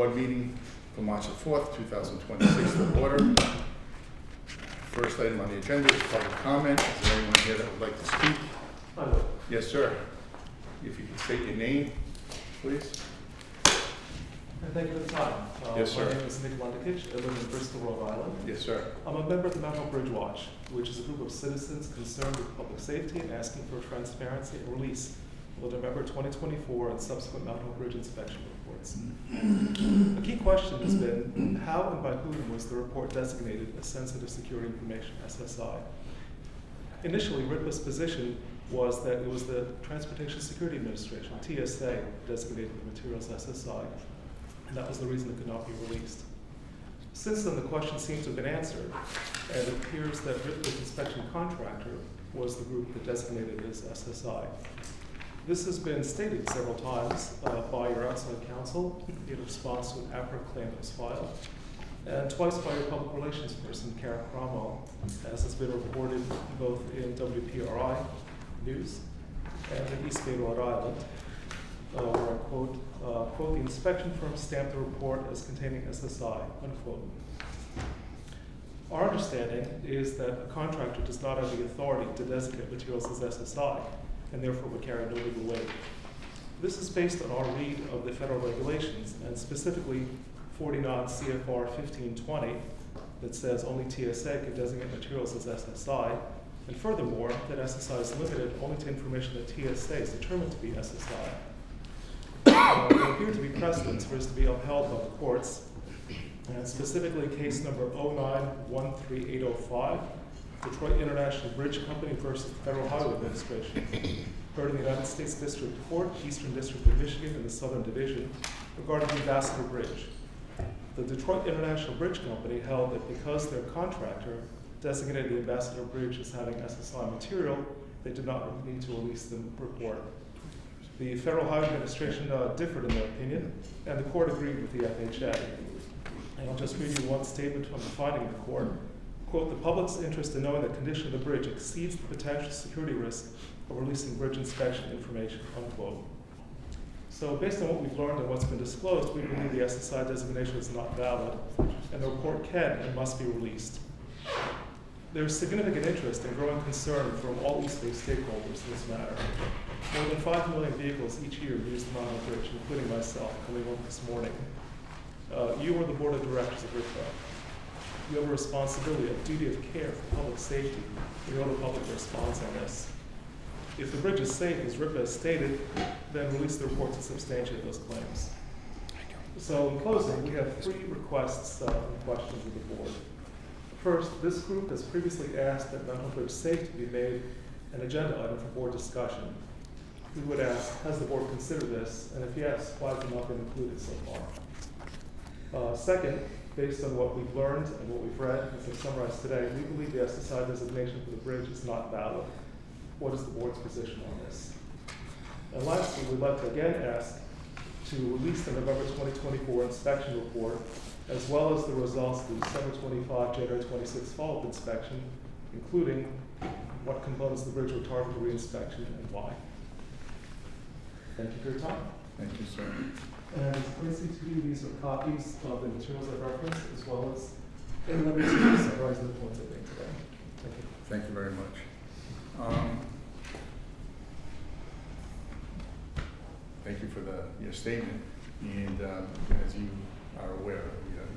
Board meeting for March the 4th, 2026 to order. First item on the agenda is public comment. Is there anyone here that would like to speak? I will. Yes, sir. If you could state your name, please. And thank you for the time. Yes, sir. My name is Nick Lundikic. I live in Bristol, Rhode Island. Yes, sir. I'm a member of the Mount Hope Bridge Watch, which is a group of citizens concerned with public safety and asking for transparency and release of the November 2024 and subsequent Mount Hope Bridge inspection reports. A key question has been, how and by whom was the report designated as sensitive security information, SSI? Initially, RIPA's position was that it was the Transportation Security Administration, TSA, designated the materials SSI, and that was the reason it could not be released. Since then, the question seems to have been answered, and it appears that RIPA's inspection contractor was the group that designated it as SSI. This has been stated several times by your outside counsel in response to an APRA claim that was filed, and twice by your public relations person, Karen Cromwell, as has been reported both in WPRI News and in East Bay, Rhode Island, where I quote, the inspection firm stamped the report as containing SSI, unquote. Our understanding is that a contractor does not have the authority to designate materials as SSI, and therefore would carry no legal weight. This is based on our read of the federal regulations, and specifically 49 CFR 1520, that says only TSA can designate materials as SSI, and furthermore, that SSI is limited only to information that TSA is determined to be SSI. There appear to be precedents for this to be upheld by the courts, and specifically case number 09-13805, Detroit International Bridge Company versus the Federal Highway Administration, heard in the United States District Court, Eastern District of Michigan, and the Southern Division, regarding the Ambassador Bridge. The Detroit International Bridge Company held that because their contractor designated the Ambassador Bridge as having SSI material, they did not need to release the report. The Federal Highway Administration differed in their opinion, and the court agreed with the FHA. And I'll just read you one statement from the finding of the court. Quote, the public's interest in knowing the condition of the bridge exceeds the potential security risk of releasing bridge inspection information, unquote. So based on what we've learned and what's been disclosed, we believe the SSI designation is not valid, and the report can and must be released. There's significant interest and growing concern from all East Bay stakeholders in this matter. More than 5 million vehicles each year use the Mount Hope Bridge, including myself, coming home this morning. You are the board of directors of RIPA. You have a responsibility, a duty of care for public safety. You know the public response on this. If the bridge is safe, as RIPA has stated, then release the report to substantiate those claims. So in closing, we have 3 requests and questions of the board. First, this group has previously asked that Mount Hope Bridge Safety be made an agenda item for board discussion. We would ask, has the board considered this? And if yes, why has it not been included so far? Second, based on what we've learned and what we've read, as I've summarized today, we believe the SSI designation for the bridge is not valid. What is the board's position on this? And lastly, we'd like to again ask to release the November 2024 inspection report, as well as the results of the December 25, January 26 follow-up inspection, including what components of the bridge were targeted for reinspection and why. Thank you for your time. Thank you, sir. And placing to you, these are copies of the materials I referenced, as well as in the materials summarizing the points I made today. Thank you. Thank you very much. Thank you for your statement. And as you are aware,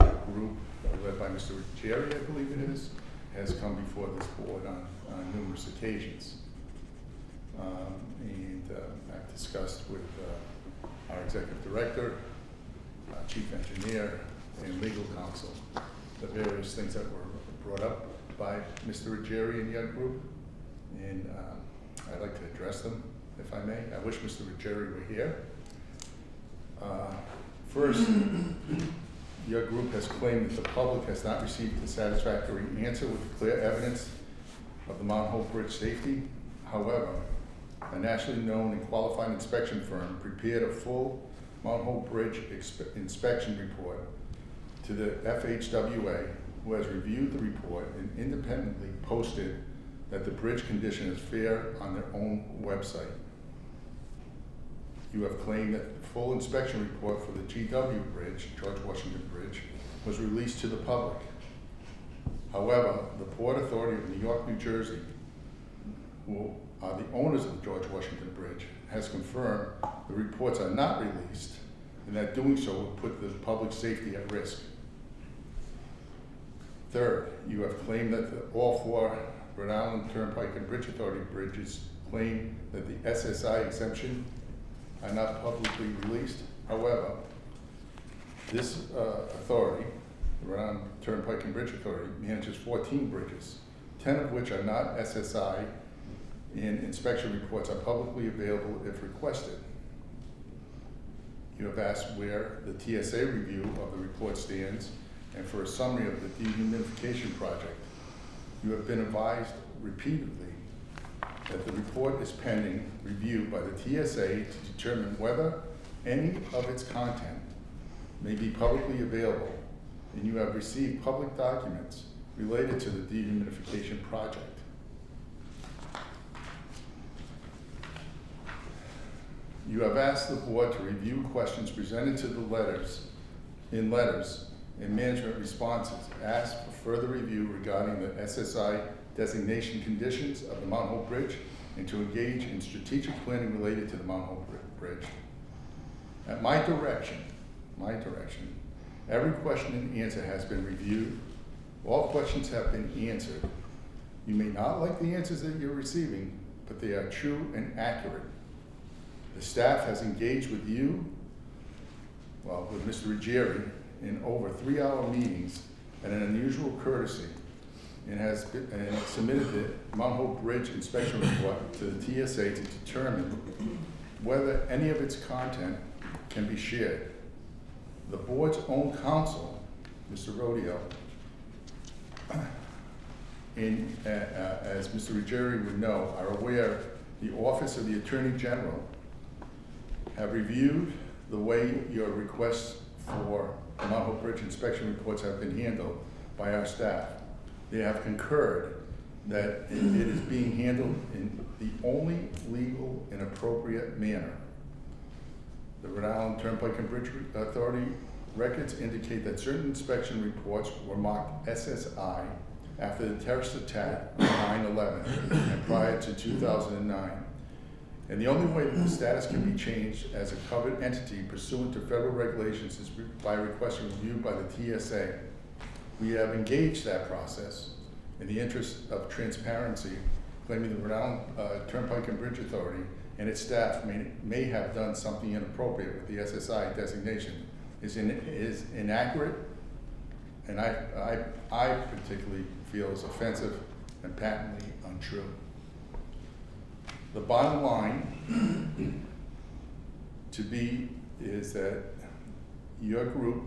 your group, led by Mr. Ruggieri, I believe it is, has come before this board on numerous occasions. And I've discussed with our executive director, chief engineer, and legal counsel the various things that were brought up by Mr. Ruggieri and your group. And I'd like to address them, if I may. I wish Mr. Ruggieri were here. First, your group has claimed that the public has not received a satisfactory answer with clear evidence of the Mount Hope Bridge safety. However, a nationally known and qualified inspection firm prepared a full Mount Hope Bridge inspection report to the FHWA, who has reviewed the report and independently posted that the bridge condition is fair on their own website. you have claimed that the full inspection report for the GW Bridge, George Washington Bridge, was released to the public. However, the Port Authority of New York, New Jersey, who are the owners of the George Washington Bridge, has confirmed the reports are not released and that doing so would put the public safety at risk. Third, you have claimed that all 4 Rhode Island Turnpike and Bridge Authority bridges claim that the SSI exemption are not publicly released. However, this authority, the Rhode Island Turnpike and Bridge Authority, manages 14 bridges, 10 of which are not SSI, and inspection reports are publicly available if requested. You have asked where the TSA review of the report stands and for a summary of the dehumidification project. You have been advised repeatedly that the report is pending review by the TSA to determine whether any of its content may be publicly available, and you have received public documents related to the dehumidification project. You have asked the board to review questions presented to the letters and management responses, asked for further review regarding the SSI designation conditions of the Mount Hope Bridge, and to engage in strategic planning related to the Mount Hope Bridge. At my direction, every question and answer has been reviewed. All questions have been answered. You may not like the answers that you're receiving, but they are true and accurate. The staff has engaged with you, with Mr. Ruggieri, in over 3-hour meetings at an unusual courtesy, and has submitted the Mount Hope Bridge inspection report to the TSA to determine whether any of its content can be shared. The board's own counsel, Mr. Rodeo, as Mr. Ruggieri would know, are aware the Office of the Attorney General have reviewed the way your requests for the Mount Hope Bridge inspection reports have been handled by our staff. They have concurred that it is being handled in the only legal and appropriate manner. The Rhode Island Turnpike and Bridge Authority records indicate that certain inspection reports were marked SSI after the terrorist attack on 9/11 and prior to 2009. And the only way that the status can be changed as a covered entity pursuant to federal regulations is by requesting review by the TSA. We have engaged that process in the interest of transparency, claiming the Rhode Island Turnpike and Bridge Authority and its staff may have done something inappropriate with the SSI designation is inaccurate, and I particularly feel is offensive and patently untrue. The bottom line is that your group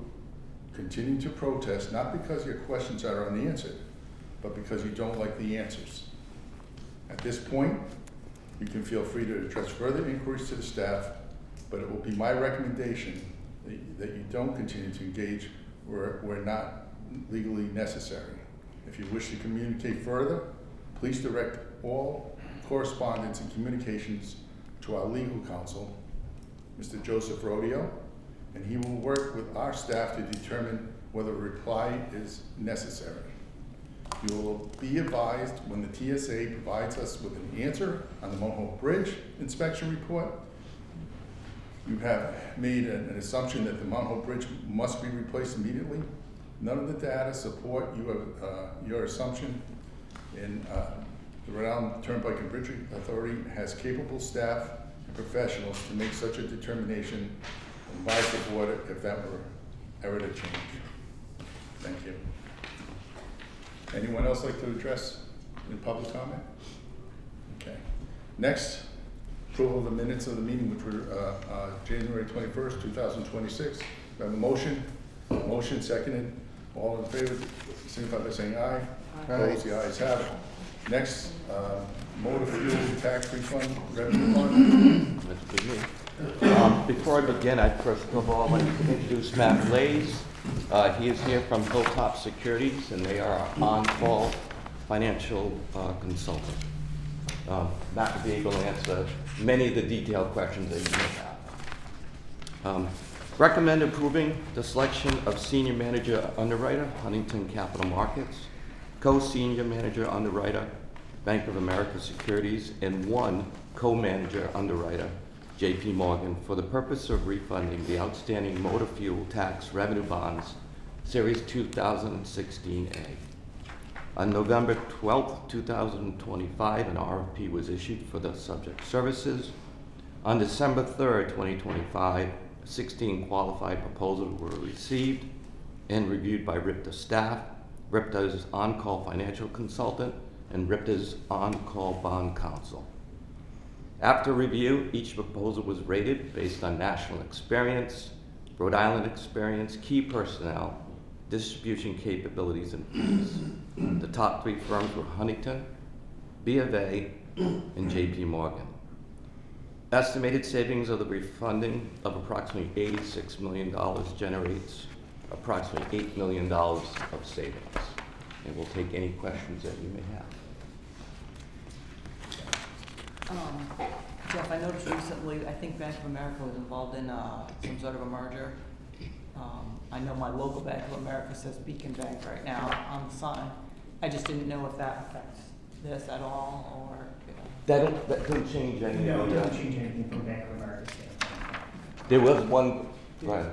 continue to protest, not because your questions are unanswered, but because you don't like the answers. At this point, you can feel free to address further inquiries to the staff, but it will be my recommendation that you don't continue to engage where not legally necessary. If you wish to communicate further, please direct all correspondence and communications to our legal counsel, Mr. Joseph Rodeo, and he will work with our staff to determine whether a reply is necessary. You will be advised when the TSA provides us with an answer on the Mount Hope Bridge inspection report. You have made an assumption that the Mount Hope Bridge must be replaced immediately. None of the data support your assumption, and the Rhode Island Turnpike and Bridge Authority has capable staff and professionals to make such a determination and advise the board if that were ever to change. Thank you. Anyone else like to address in public comment? Okay. Next, approval of the minutes of the meeting, which were January 21st, 2026. We have a motion. Motion seconded. All in favor, signify by saying aye. Opposed, the ayes have it. Next, motor fuel tax refund revenue fund. That's good news. Before I begin, I'd first of all like to introduce Matt Blaze. He is here from Hilltop Securities, and they are our on-call financial consultant. Matt will be able to answer many of the detailed questions that you may have. Recommend approving the selection of Senior Manager Underwriter, Huntington Capital Markets, Co-Senior Manager Underwriter, Bank of America Securities, and one Co-Manager Underwriter, JP Morgan, for the purpose of refunding the outstanding motor fuel tax revenue bonds, Series 2016A. On November 12th, 2025, an RFP was issued for the subject services. On December 3rd, 2025, 16 qualified proposals were received and reviewed by RIPTA staff, RIPTA's on-call financial consultant, and RIPTA's on-call bond counsel. After review, each proposal was rated based on national experience, Rhode Island experience, key personnel, distribution capabilities, and fees. The top 3 firms were Huntington, B of A, and JP Morgan. Estimated savings of the refunding of approximately $86 million generates approximately $8 million of savings. And we'll take any questions that you may have. Jeff, I noticed recently, I think Bank of America was involved in some sort of a merger. I know my local Bank of America says Beacon Bank right now on the sign. I just didn't know if that affects this at all, or, That doesn't change anything. No, it doesn't change anything from Bank of America's standpoint. There was one, right,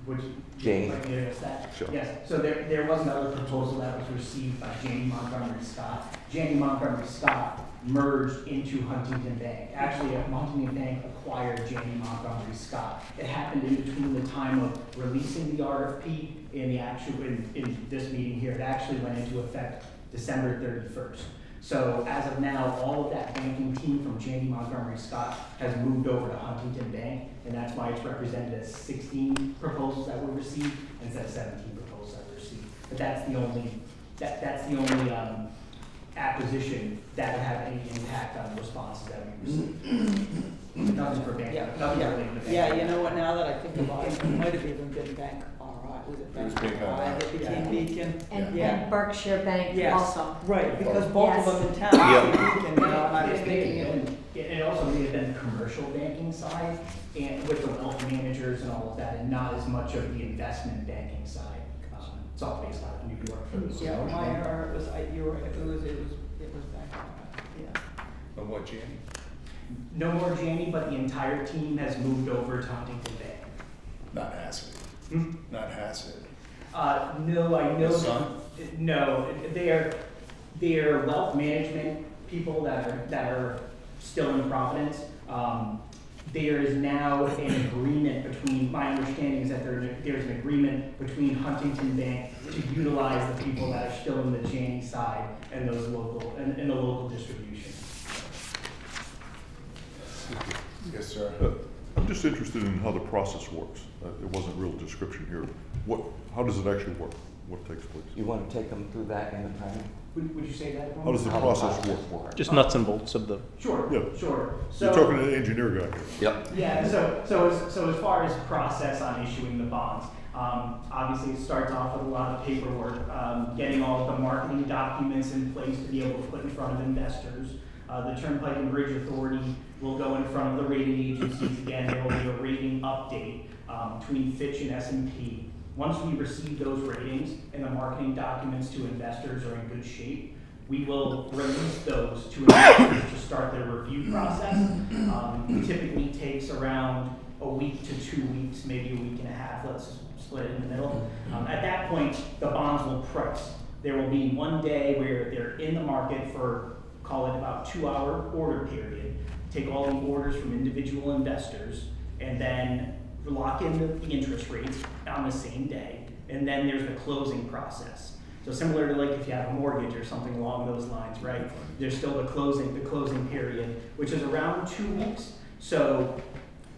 Which, Jane. if I can address that? Sure. Yes, so there was another proposal that was received by Janney Montgomery Scott. Janney Montgomery Scott merged into Huntington Bank. Actually, Huntington Bank acquired Janney Montgomery Scott. It happened in between the time of releasing the RFP and the actual, in this meeting here, it actually went into effect December 31st. So as of now, all of that banking team from Janney Montgomery Scott has moved over to Huntington Bank, and that's why it's represented as 16 proposals that were received instead of 17 proposals that were received. But that's the only, that's the only acquisition that would have any impact on the responses that we received. Nothing for bank, nothing related to bank. yeah, you know what, now that I think about it, it might have even been Bank RI, was it It was Bank Bank RI RI. that became Beacon? And, Yeah. and Berkshire Bank Yes. also. Right, because both Yes. of them in town, are Beacon now, and I was thinking, And it also may have been the commercial banking side, and with the wealth managers and all of that, and not as much of the investment banking side. It's all based out of New York. yeah, my error, it was, you were, it was Bank RI, yeah. Of what, Janney? No more Janney, but the entire team has moved over to Huntington Bank. Not Hassett. Hmm? Not Hassett. No, I know. The son? No, they are wealth management people that are still in Providence. There is now an agreement between, my understanding is that there's an agreement between Huntington Bank to utilize the people that are still in the Janney side and those local, and the local distribution. Yes, sir. I'm just interested in how the process works. There wasn't real description here. How does it actually work? What takes place? You want to take them through that in the planning? Would you say that? How does the How process work? Just nuts and bolts of the. Sure, Yeah. sure. You're talking to the engineer guy here. Yep. Yeah, so as far as process on issuing the bonds, obviously it starts off with a lot of paperwork, getting all of the marketing documents in place to be able to put in front of investors. The Turnpike and Bridge Authority will go in front of the rating agencies. Again, there will be a rating update between Fitch and S&P. Once we receive those ratings and the marketing documents to investors are in good shape, we will release those to investors to start their review process. It typically takes around a week to 2 weeks, maybe a week and a half, let's split it in the middle. At that point, the bonds will price. There will be one day where they're in the market for, call it about 2-hour order period, take all the orders from individual investors, and then lock in the interest rates on the same day, and then there's the closing process. So similar to like if you have a mortgage or something along those lines, right? There's still the closing period, which is around 2 weeks. So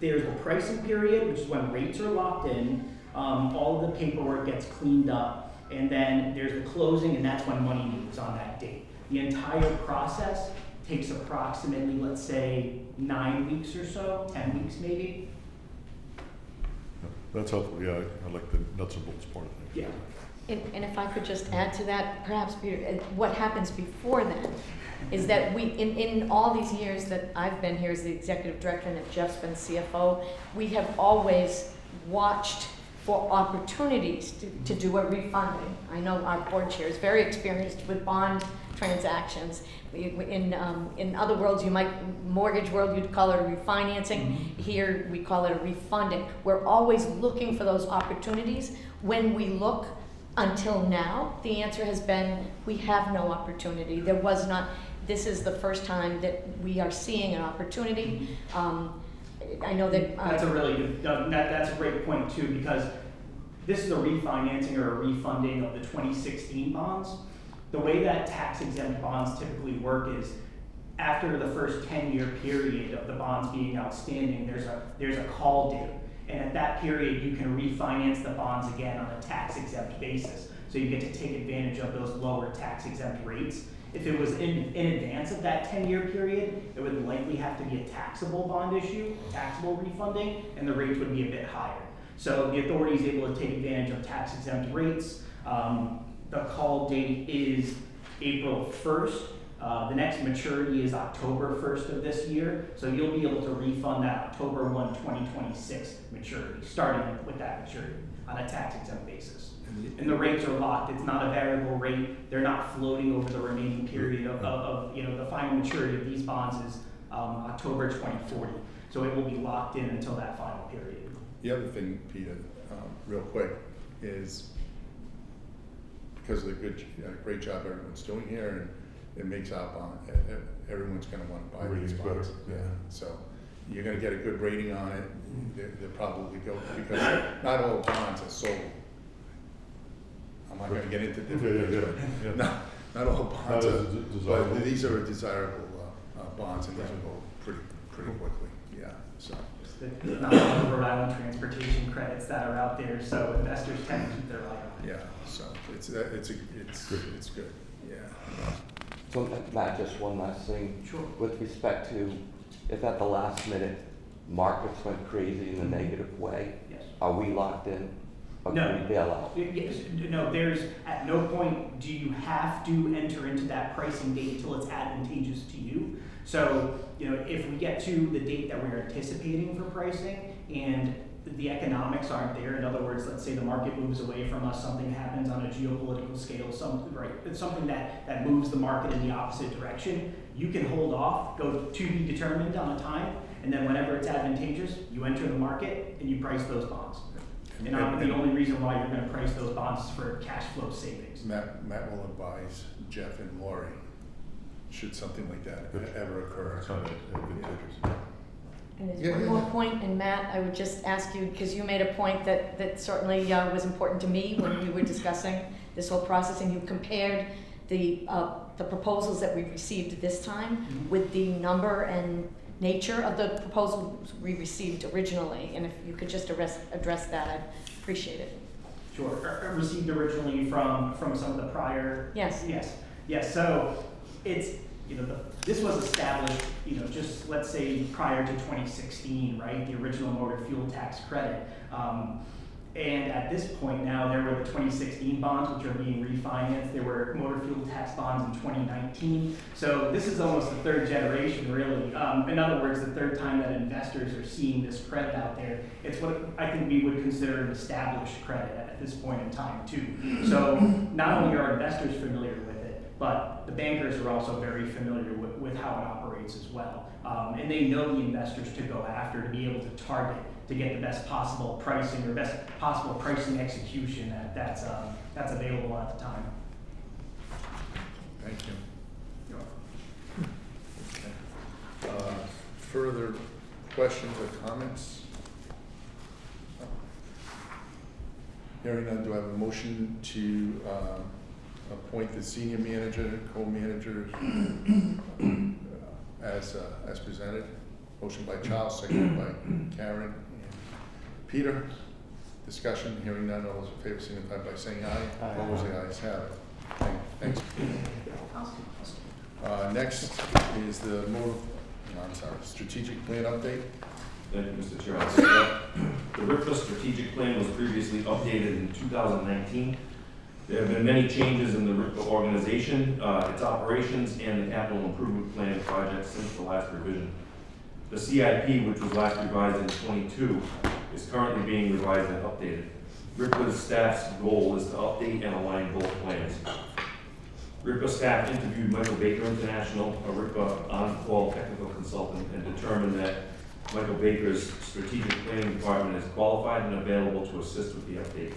there's the pricing period, which is when rates are locked in, all of the paperwork gets cleaned up, and then there's the closing, and that's when money moves on that date. The entire process takes approximately, let's say, 9 weeks or so, 10 weeks maybe. That's helpful. Yeah, I like the nuts and bolts part of things. Yeah. And if I could just add to that, perhaps, Peter, what happens before then is that we, in all these years that I've been here as the executive director and that Jeff's been CFO, we have always watched for opportunities to do a refunding. I know our board chair is very experienced with bond transactions. In other worlds, mortgage world, you'd call it a refinancing. Here, we call it a refunding. We're always looking for those opportunities. When we look, until now, the answer has been, we have no opportunity. There was not, this is the first time that we are seeing an opportunity. I know that. That's a really good, that's a great point too, because this is a refinancing or a refunding of the 2016 bonds. The way that tax exempt bonds typically work is after the first 10-year period of the bonds being outstanding, there's a call due. And at that period, you can refinance the bonds again on a tax exempt basis. So you get to take advantage of those lower tax exempt rates. If it was in advance of that 10-year period, it would likely have to be a taxable bond issue, a taxable refunding, and the rates would be a bit higher. So the authority is able to take advantage of tax exempt rates. The call date is April 1st. The next maturity is October 1st of this year. So you'll be able to refund that October 1, 2026 maturity, starting with that maturity on a tax exempt basis. And the rates are locked. It's not a variable rate. They're not floating over the remaining period of the final maturity of these bonds is October 2040. So it will be locked in until that final period. The other thing, Peter, real quick, is because of the great job everyone's doing here, and it makes our bond, everyone's gonna wanna buy these Rating's bonds. better. Yeah, so you're gonna get a good rating on it. They'll probably go, because not all bonds are sold. I'm not gonna get into different things, but not all bonds Not are, as desirable. but these are desirable bonds, and these will go pretty quickly, yeah, so. There's not a lot of Rhode Island transportation credits that are out there, so investors tend to keep their eye on it. Yeah, so it's good, yeah. So Matt, just one last thing. Sure. With respect to, if at the last minute markets went crazy in a negative way, Yes. are we locked in? Or No. can we bail out? Yes, no, there's, at no point do you have to enter into that pricing date until it's advantageous to you. So, if we get to the date that we're anticipating for pricing and the economics aren't there, in other words, let's say the market moves away from us, something happens on a geopolitical scale, it's something that moves the market in the opposite direction, you can hold off, go to be determined on a time, and then whenever it's advantageous, you enter the market and you price those bonds. And the only reason why you're gonna price those bonds is for cash flow savings. Matt will advise Jeff and Lori, should something like that ever occur. It's not advantageous. And there's Yeah, one yeah, more yeah. point, and Matt, I would just ask you, because you made a point that certainly was important to me when we were discussing this whole process, and you compared the proposals that we received this time with the number and nature of the proposals we received originally, and if you could just address that, I'd appreciate it. Sure, received originally from some of the prior. Yes. Yes, so it's, this was established, just let's say prior to 2016, right? The original motor fuel tax credit. And at this point now, there were the 2016 bonds, which are being refinanced. There were motor fuel tax bonds in 2019. So this is almost the third generation, really. In other words, the third time that investors are seeing this credit out there. It's what I think we would consider an established credit at this point in time, too. So not only are investors familiar with it, but the bankers are also very familiar with how it operates as well. And they know the investors to go after, to be able to target, to get the best possible pricing or best possible pricing execution that's available at the time. Thank you. Okay. Further questions or comments? Hearing none, do I have a motion to appoint the senior manager, co-manager as presented? Motion by Charles, seconded by Karen and Peter. Discussion, hearing none, all those in favor signify by saying aye. Aye. All those ayes have it. Thanks. Next is the strategic plan update. Thank you, Mr. Chair. I'll say that. The RIPA strategic plan was previously updated in 2019. There have been many changes in the RIPCA organization, its operations, and the capital improvement plan project since the last revision. The CIP, which was last revised in '22, is currently being revised and updated. RIPCA's staff's goal is to update and align both plans. RIPCA staff interviewed Michael Baker International, a RIPCA on-call technical consultant, and determined that Michael Baker's strategic planning department is qualified and available to assist with the update.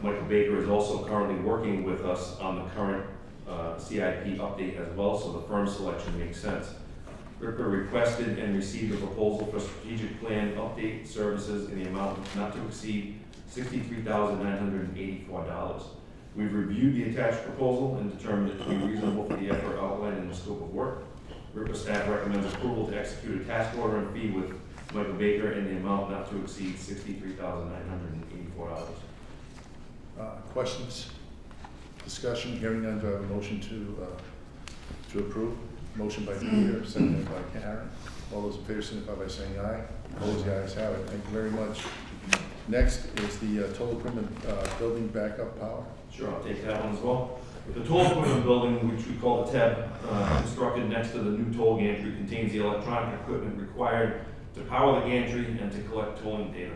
Michael Baker is also currently working with us on the current CIP update as well, so the firm selection makes sense. RIPCA requested and received a proposal for strategic plan update services in the amount not to exceed $63,984. We've reviewed the attached proposal and determined it to be reasonable for the effort outlined in the scope of work. RIPCA staff recommends approval to execute a task order and fee with Michael Baker in the amount not to exceed $63,984. Questions? Discussion? Hearing none, do I have a motion to approve? Motion by Peter, seconded by Karen. All those in favor signify by saying aye. Opposed, the ayes have it. Thank you very much. Next is the total equipment building backup power. Sure, I'll take that one as well. The toll equipment building, which we call the TEB, constructed next to the new toll gantry, contains the electronic equipment required to power the gantry and to collect tolling data.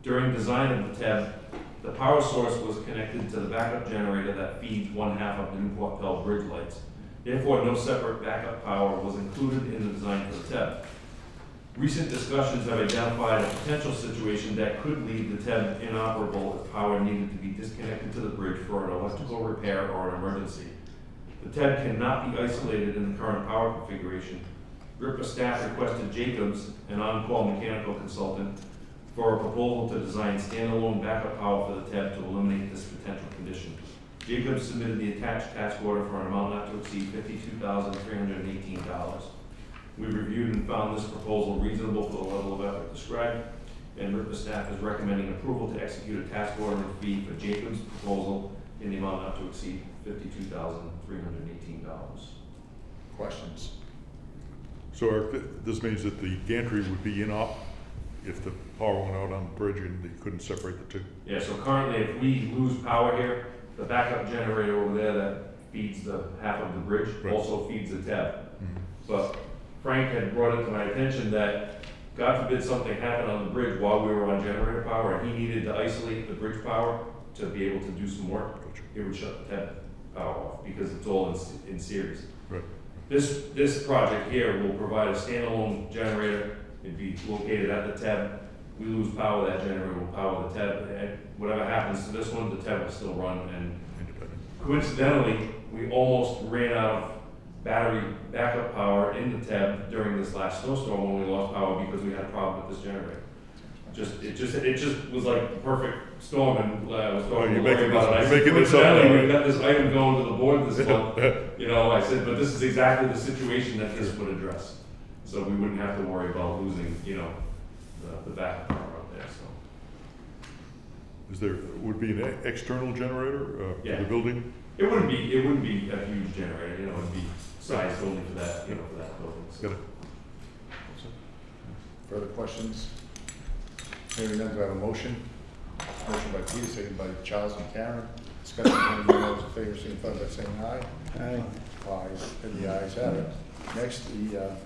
During design of the TEB, the power source was connected to the backup generator that feeds one half of the Newport Pell bridge lights. Therefore, no separate backup power was included in the design for the TEB. Recent discussions have identified a potential situation that could leave the TEB inoperable if power needed to be disconnected to the bridge for an electrical repair or an emergency. The TEB cannot be isolated in the current power configuration. RIPCA staff requested Jacobs, an on-call mechanical consultant, for a proposal to design standalone backup power for the TEB to eliminate this potential condition. Jacobs submitted the attached task order for an amount not to exceed $52,318. We reviewed and found this proposal reasonable for the level of effort described, and RIPCA staff is recommending approval to execute a task order and fee for Jacobs' proposal in the amount not to exceed $52,318. Questions? So Eric, this means that the gantry would be if the power went out on the bridge and they couldn't separate the two? Yeah, so currently if we lose power here, the backup generator over there that feeds the half of the bridge Right. also feeds the TEB. Mhm. But Frank had brought it to my attention that, God forbid something happened on the bridge while we were on generator power, and he needed to isolate the bridge power to be able to do some work. Gotcha. It would shut the TEB power off because it's all in series. Right. This project here will provide a standalone generator. It'd be located at the TEB. We lose power, that generator will power the TEB. And whatever happens to this one, the TEB will still run. And Independent. coincidentally, we almost ran out of battery backup power in the TEB during this last snowstorm when we lost power because we had a problem with this generator. It just was like the perfect storm, and I was talking to Lori about it. I said, coincidentally, we've got this item going to the board this month. You know, I said, but this is exactly the situation that this would address. So we wouldn't have to worry about losing, the backup power out there, so. Would be an external generator for Yeah. the building? It wouldn't be a huge generator, it'd be sized only for that, for that building. So. Got it. Further questions? Hearing none, do I have a motion? Motion by Peter, seconded by Charles and Karen. Discussion, hearing none, all those in favor signify by saying aye. Aye. Ayes, and the ayes have it. Next, the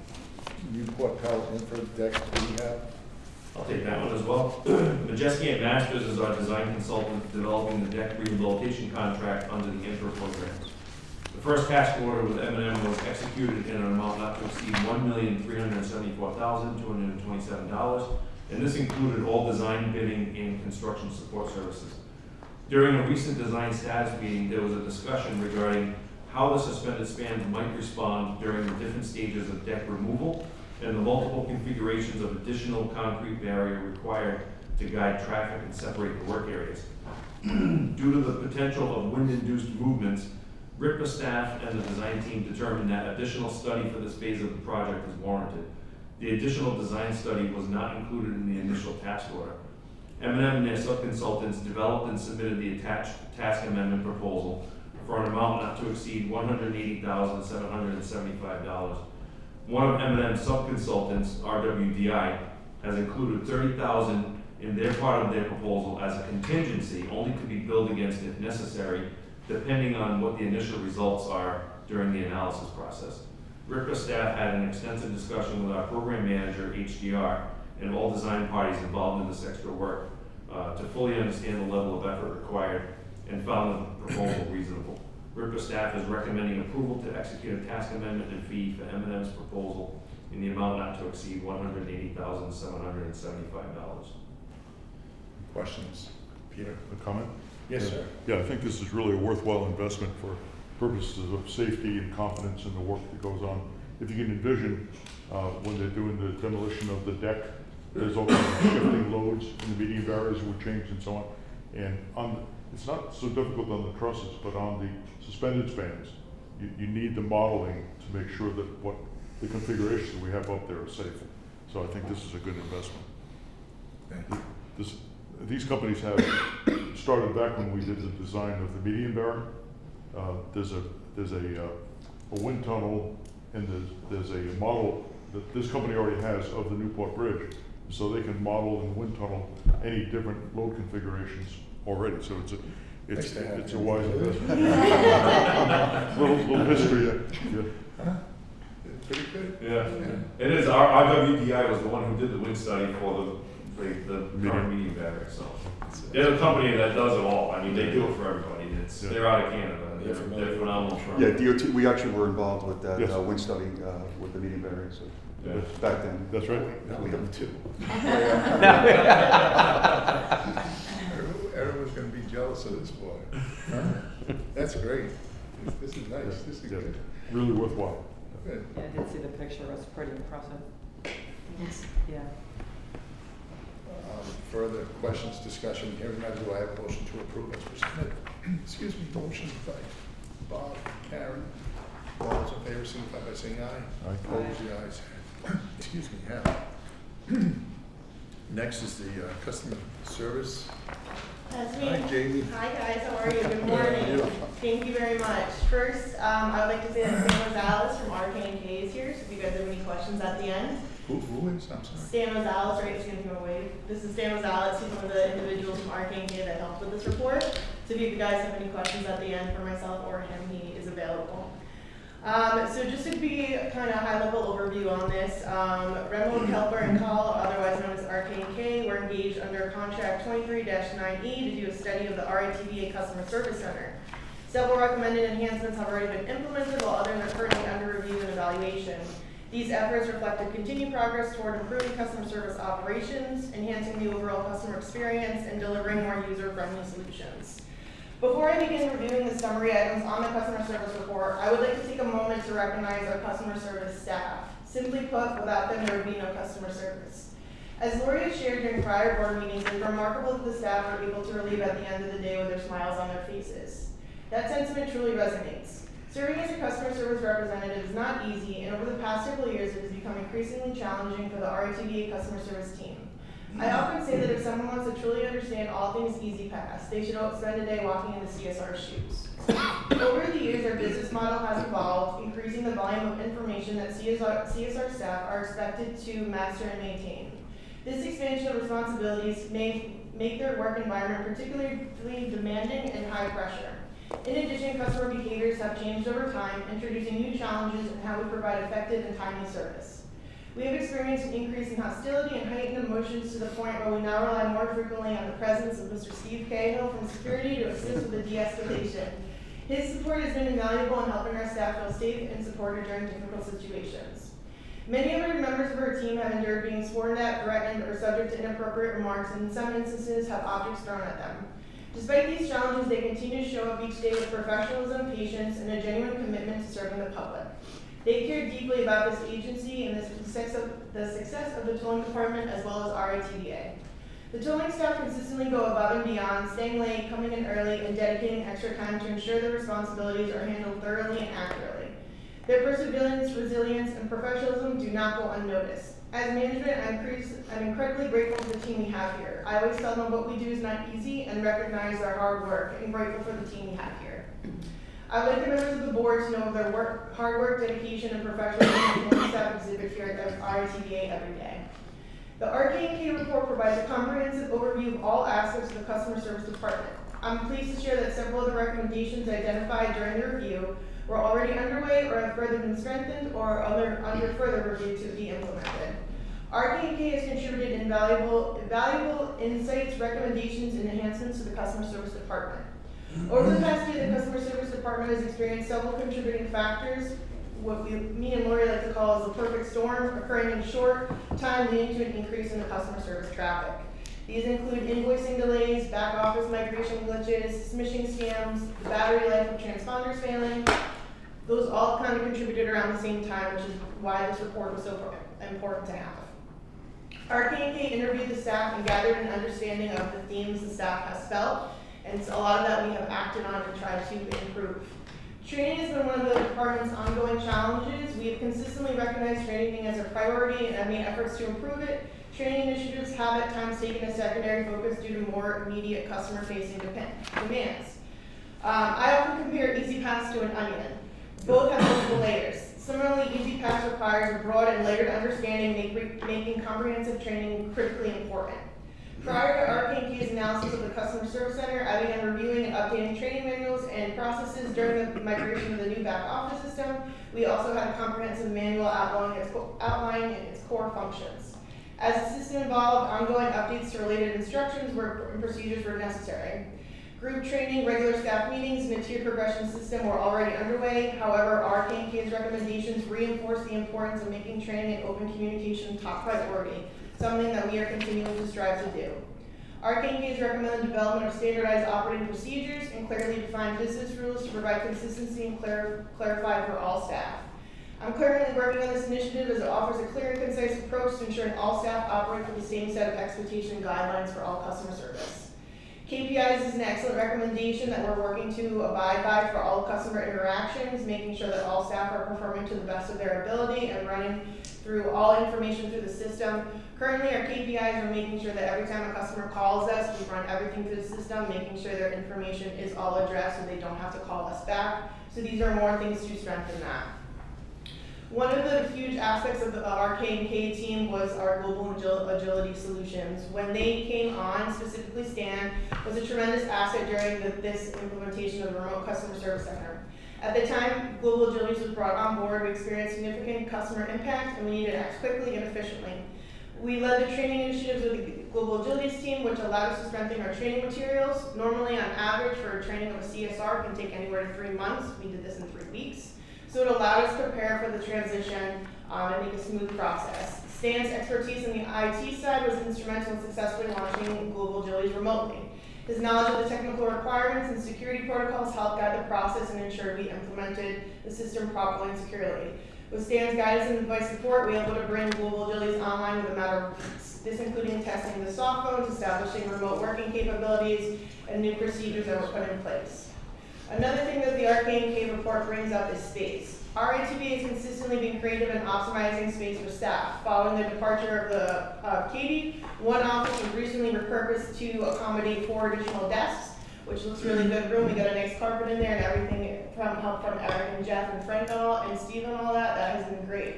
Newport Pell Infra Deck Rehab. I'll take that one as well. Majeski and Masters is our design consultant developing the deck rehabilitation contract under the INFRA program. The first task order with M&M was executed in an amount not to exceed $1,374,227, and this included all design, bidding, and construction support services. During a recent design status meeting, there was a discussion regarding how the suspended spans might respond during the different stages of deck removal and the multiple configurations of additional concrete barrier required to guide traffic and separate the work areas. Due to the potential of wind-induced movements, RIPCA staff and the design team determined that additional study for this phase of the project is warranted. The additional design study was not included in the initial task order. M&M and their sub-consultants developed and submitted the attached task amendment proposal for an amount not to exceed $180,775. One of M&M's sub-consultants, RWDI, has included $30,000 in their part of their proposal as a contingency, only to be billed against if necessary, depending on what the initial results are during the analysis process. RIPCA staff had an extensive discussion with our program manager, HDR, and all design parties involved in this extra work to fully understand the level of effort required and found the proposal reasonable. RIPCA staff is recommending approval to execute a task amendment and fee for M&M's proposal in the amount not to exceed $180,775. Questions? Peter? A comment? Yes, sir. Yeah, I think this is really a worthwhile investment for purposes of safety and confidence in the work that goes on. If you can envision, when they're doing the demolition of the deck, there's all kinds of shifting loads in the median barriers would change and so on. And it's not so difficult on the trusses, but on the suspended spans, you need the modeling to make sure that what the configurations we have up there are safe. So I think this is a good investment. Thank you. These companies have started back when we did the design of the median barrier. There's a wind tunnel, and there's a model that this company already has of the Newport Bridge, so they can model in the wind tunnel any different load configurations already. So it's a wise investment. little history there. Yeah. Huh? Pretty good. Yeah, it is. Our WDI was the one who did the wind study for the current medium battery, so. They're a company that does it all. I mean, they do it for everybody. They're out of Canada. They're phenomenal firm. Yeah, DOT, we actually were involved with that Yes. wind study with the medium barrier, so Yeah. back then. That's right. Now we have two. Everyone's gonna be jealous of this boy. Huh? That's great. This is nice. This is Yeah, good. really worthwhile. Good. Yeah, I did see the picture, it was pretty impressive. Yes. Yeah. Further questions, discussion, hearing none, do I have a motion to approve as presented? Excuse me, motion by Bob, Karen. All those in favor, signify by saying aye. Aye. Opposed, the ayes. Excuse me, have. Next is the customer service. That's me. Hi, Jamie. Hi guys, how are you? Good morning. Yeah. Thank you very much. First, I would like to say that Stan Rosales from RK&K is here, so if you guys have any questions at the end. Who is, I'm sorry. Stan Rosales, right, he's gonna give a wave. This is Stan Rosales, he's one of the individuals from RK&K that helped with this report. So if you guys have any questions at the end for myself or him, he is available. So just to be kind of high level overview on this, Renwood, Kelper and Call, otherwise known as RK&K, were engaged under contract 23-9E to do a study of the RITVA Customer Service Center. Several recommended enhancements have already been implemented, while others are currently under review and evaluation. These efforts reflected continued progress toward improving customer service operations, enhancing the overall customer experience, and delivering more user-friendly solutions. Before I begin reviewing the summary items on the customer service report, I would like to take a moment to recognize our customer service staff. Simply put, without them, there would be no customer service. As Lori has shared during prior board meetings, it's remarkable that the staff are able to leave at the end of the day with their smiles on their faces. That sentiment truly resonates. Serving as a customer service representative is not easy, and over the past several years, it has become increasingly challenging for the RITVA customer service team. I often say that if someone wants to truly understand all things EasyPass, they should spend a day walking in the CSR shoes. Over the years, our business model has evolved, increasing the volume of information that CSR staff are expected to master and maintain. This expansion of responsibilities may make their work environment particularly demanding and high pressure. In addition, customer behaviors have changed over time, introducing new challenges in how we provide effective and timely service. We have experienced an increase in hostility and heightened emotions to the point where we now rely more frequently on the presence of Mr. Steve Cahill from security to assist with the de-escalation. His support has been invaluable in helping our staff feel safe and supported during difficult situations. Many of our members of our team have endured being sworn at, threatened, or subject to inappropriate remarks, and in some instances have objects thrown at them. Despite these challenges, they continue to show up each day with professionalism, patience, and a genuine commitment to serving the public. They care deeply about this agency and the success of the tolling department as well as RITVA. The tolling staff consistently go above and beyond, staying late, coming in early, and dedicating extra time to ensure their responsibilities are handled thoroughly and accurately. Their perseverance, resilience, and professionalism do not go unnoticed. As management, I'm incredibly grateful for the team we have here. I always tell them what we do is not easy and recognize their hard work, and grateful for the team we have here. I would like the members of the board to know of their hard work, dedication, and professionalism that the staff exhibit here at RITVA every day. The RK&K report provides a comprehensive overview of all aspects of the customer service department. I'm pleased to share that several of the recommendations identified during the review were already underway or have further been strengthened or are under further review to be implemented. RK&K has contributed valuable insights, recommendations, and enhancements to the customer service department. Over the past year, the customer service department has experienced several contributing factors, what me and Lori like to call as the perfect storm, occurring in short time, leading to an increase in the customer service traffic. These include invoicing delays, back office migration glitches, smishing scams, the battery life of transponders failing. Those all kind of contributed around the same time, which is why this report was so important to have. RK&K interviewed the staff and gathered an understanding of the themes the staff has felt, and a lot of that we have acted on and tried to improve. Training has been one of the department's ongoing challenges. We have consistently recognized training as a priority and have made efforts to improve it. Training initiatives have at times taken a secondary focus due to more immediate customer-facing demands. I often compare EasyPass to an onion. Both have multiple layers. Similarly, EasyPass requires a broad and layered understanding, making comprehensive training critically important. Prior to RK&K's analysis of the Customer Service Center, I began reviewing and updating training manuals and processes during the migration of the new back office system. We also had a comprehensive manual outlining its core functions. As the system evolved, ongoing updates to related instructions and procedures were necessary. Group training, regular staff meetings, and a tiered progression system were already underway. However, RK&K's recommendations reinforce the importance of making training and open communication top priority, something that we are continuing to strive to do. RK&K has recommended development of standardized operating procedures and clearly defined business rules to provide consistency and clarify for all staff. I'm currently working on this initiative as it offers a clear and concise approach to ensuring all staff operate with the same set of expectation guidelines for all customer service. KPIs is an excellent recommendation that we're working to abide by for all customer interactions, making sure that all staff are performing to the best of their ability and running through all information through the system. Currently, our KPIs are making sure that every time a customer calls us, we run everything through the system, making sure their information is all addressed so they don't have to call us back. So these are more things to strengthen that. One of the huge aspects of the RK&K team was our global agility solutions. When they came on, specifically Stan, was a tremendous asset during this implementation of the remote customer service center. At the time Global Agility was brought on board, we experienced significant customer impact and we needed to act quickly and efficiently. We led the training initiatives with the Global Agility's team, which allowed us to strengthen our training materials. Normally, on average, for a training of a CSR, it can take anywhere to 3 months. We did this in 3 weeks. So it allowed us to prepare for the transition and make a smooth process. Stan's expertise in the IT side was instrumental in successfully launching Global Agilities remotely. His knowledge of the technical requirements and security protocols helped guide the process and ensured we implemented the system properly and securely. With Stan's guidance and advice support, we were able to bring Global Agilities online with a matter of weeks. This including testing the soft phones, establishing remote working capabilities, and new procedures that were put in place. Another thing that the RK&K report brings up is space. RITB has consistently been creative in optimizing space for staff. Following the departure of Katie, one office was recently repurposed to accommodate 4 additional desks, which looks really good room. We got a nice carpet in there and everything from help from Eric and Jeff and Frank and Steve and all that. That has been great.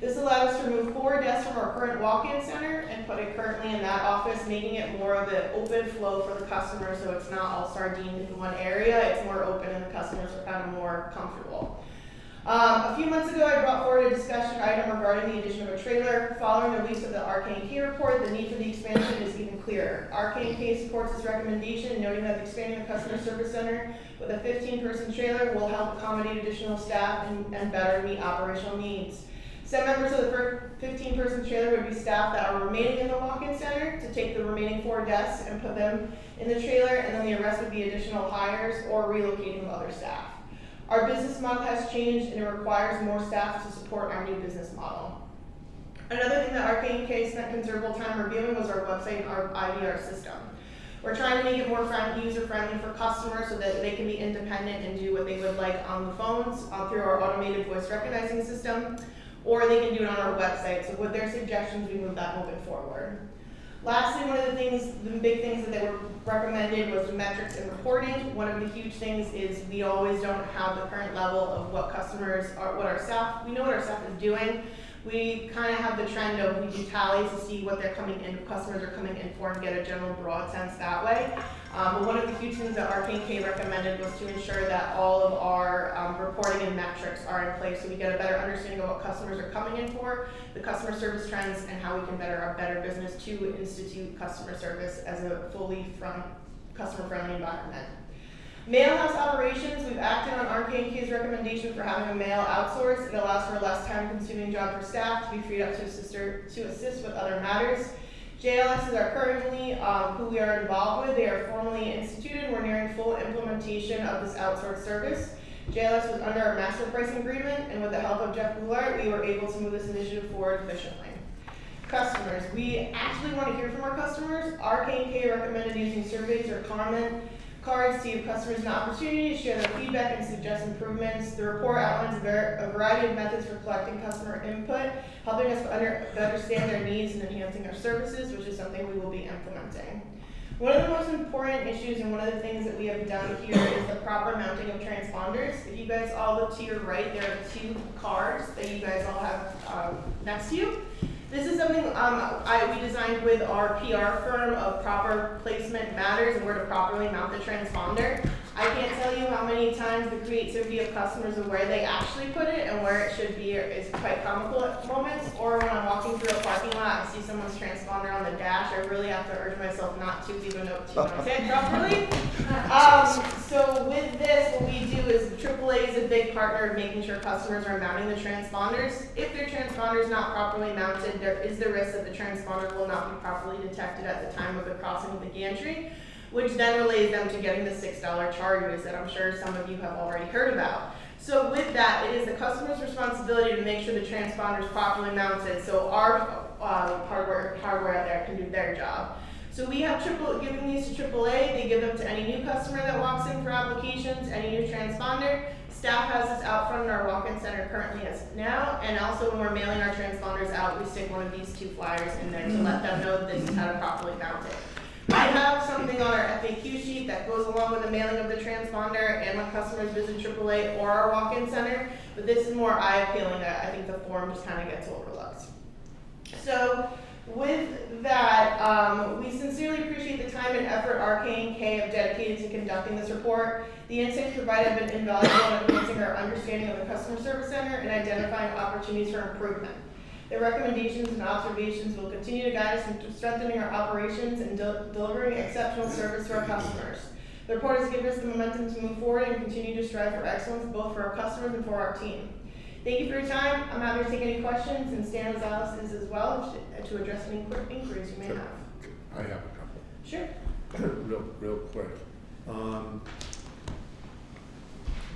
This allowed us to remove 4 desks from our current walk-in center and put it currently in that office, making it more of an open flow for the customer so it's not all sardined in one area. It's more open and the customers are kind of more comfortable. A few months ago, I brought forward a discussion item regarding the addition of a trailer. Following the release of the RK&K report, the need for the expansion is even clearer. RK&K supports this recommendation, noting that expanding the customer service center with a 15-person trailer will help accommodate additional staff and better meet operational needs. Some members of the 15-person trailer would be staff that are remaining in the walk-in center to take the remaining 4 desks and put them in the trailer, and then the rest would be additional hires or relocating of other staff. Our business model has changed and it requires more staff to support our new business model. Another thing that RK&K spent considerable time reviewing was our website and our IVR system. We're trying to make it more user-friendly for customers so that they can be independent and do what they would like on the phones through our automated voice recognizing system, or they can do it on our website. So with their suggestions, we move that moving forward. Lastly, one of the big things that they were recommended was the metrics and reporting. One of the huge things is we always don't have the current level of what customers are, we know what our staff is doing, we kind of have the trend of we do tallies to see what they're coming in, customers are coming in for, and get a general broad sense that way. But one of the huge things that Arcane recommended was to ensure that all of our reporting and metrics are in place so we get a better understanding of what customers are coming in for, the customer service trends, and how we can better our better business to institute customer service as a fully customer-friendly environment. Mail house operations, we've acted on Arcane's recommendation for having a mail outsourced. It allows for a less time-consuming job for staff to be freed up to assist with other matters. JLS is our currently who we are involved with. They are formally instituted. We're nearing full implementation of this outsourced service. JLS was under our master pricing agreement, and with the help of Jeff Goulart, we were able to move this initiative forward efficiently. Customers, we actually want to hear from our customers. Arcane recommended using surveys or comment cards to give customers an opportunity to share their feedback and suggest improvements. The report outlines a variety of methods for collecting customer input, helping us understand their needs and enhancing our services, which is something we will be implementing. One of the most important issues and one of the things that we have done here is the proper mounting of transponders. If you guys all look to your right, there are 2 cards that you guys all have next to you. This is something we designed with our PR firm of Proper Placement Matters and where to properly mount the transponder. I can't tell you how many times the creativity of customers of where they actually put it and where it should be is quite comical at moments. Or when I'm walking through a parking lot, I see someone's transponder on the dash. I really have to urge myself not to leave a note to my head properly. So with this, what we do is AAA is a big partner of making sure customers are mounting the transponders. If their transponder is not properly mounted, there is the risk that the transponder will not be properly detected at the time of the crossing of the gantry, which then relays them to getting the $6 charges that I'm sure some of you have already heard about. So with that, it is the customer's responsibility to make sure the transponder is properly mounted so our hardware out there can do their job. So we have giving these to AAA. They give them to any new customer that walks in for applications, any new transponder. Staff has this out front in our walk-in center currently as of now, and also when we're mailing our transponders out, we stick one of these 2 flyers in there to let them know that this is how to properly mount it. We have something on our FAQ sheet that goes along with the mailing of the transponder and when customers visit AAA or our walk-in center, but this is more eye-appealing that I think the form just kind of gets overlooked. So with that, we sincerely appreciate the time and effort Arcane have dedicated to conducting this report. The insights provided have been invaluable in enhancing our understanding of the customer service center and identifying opportunities for improvement. Their recommendations and observations will continue to guide us in strengthening our operations and delivering exceptional service to our customers. The report has given us the momentum to move forward and continue to strive for excellence both for our customers and for our team. Thank you for your time. I'm happy to take any questions, and Stan Gonzalez is as well to address any quick inquiries you may have. I have a couple. Sure. Real quick.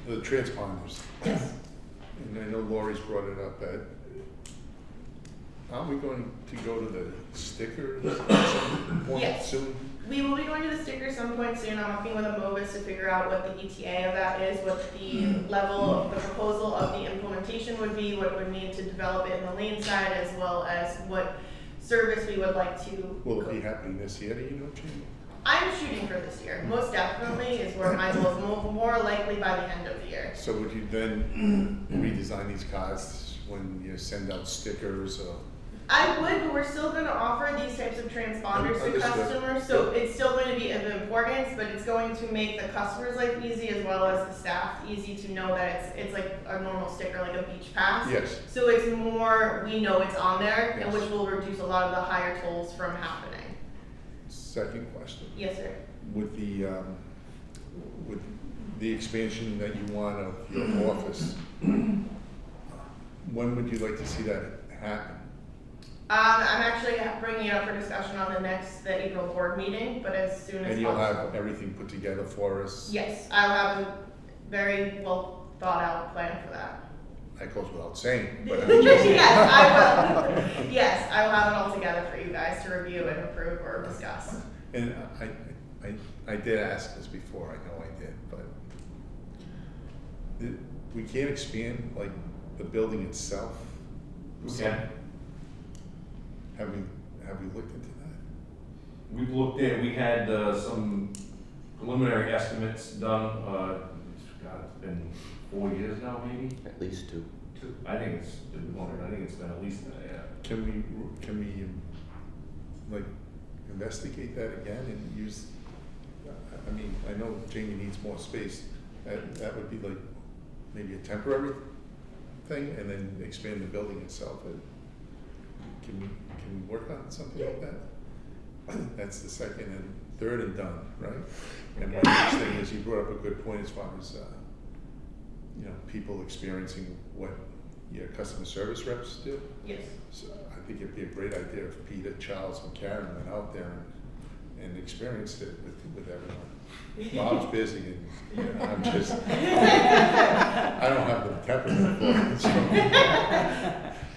The transponders. Yes. And I know Lori's brought it up, that aren't we going to go to the stickers at some point Yes. soon? We will be going to the sticker some point soon. I'm working with a MOBIS to figure out what the ETA of that is, what the level of the proposal of the implementation would be, what would need to develop it in the lane side, as well as what service we would like to. Will it be happening this year, do you know, Jamie? I'm shooting for this year. Most definitely is where my goal is, more likely by the end of the year. So would you then redesign these cards when you send out stickers or? I would, but we're still going to offer these types of transponders to Understood. customers, so it's still going to be of importance, but it's going to make the customer's life easy as well as the staff easy to know that it's like a normal sticker, like a beach pass. Yes. So it's more, we know it's on there, and Yes. which will reduce a lot of the higher tolls from happening. Second question. Yes, sir. With the expansion that you want of your office, when would you like to see that happen? I'm actually bringing it up for discussion on the April board meeting, but as soon as And you'll possible. have everything put together for us? Yes, I'll have a very well thought out plan for that. That goes without saying, but Yes, I will. Yes, I will have it all together for you guys to review and approve or discuss. And I did ask this before, I know I did, but we can't expand like the building itself? Okay. Have we looked into that? We've looked at, we had some preliminary estimates done, God, it's been 4 years now, maybe? At least 2. I think it's been longer, I think it's been at least that, yeah. Can we, like, investigate that again and use, I mean, I know Jamie needs more space. That would be like maybe a temporary thing and then expand the building itself. Can we work on something like that? That's the second and third and done, right? And one next thing is you brought up a good point as far as, you know, people experiencing what your customer service reps do. Yes. So I think it'd be a great idea if Peter, Charles, and Karen went out there and experienced it with everyone. Bob's busy and you know, I'm just, I don't have the temperament for it, so.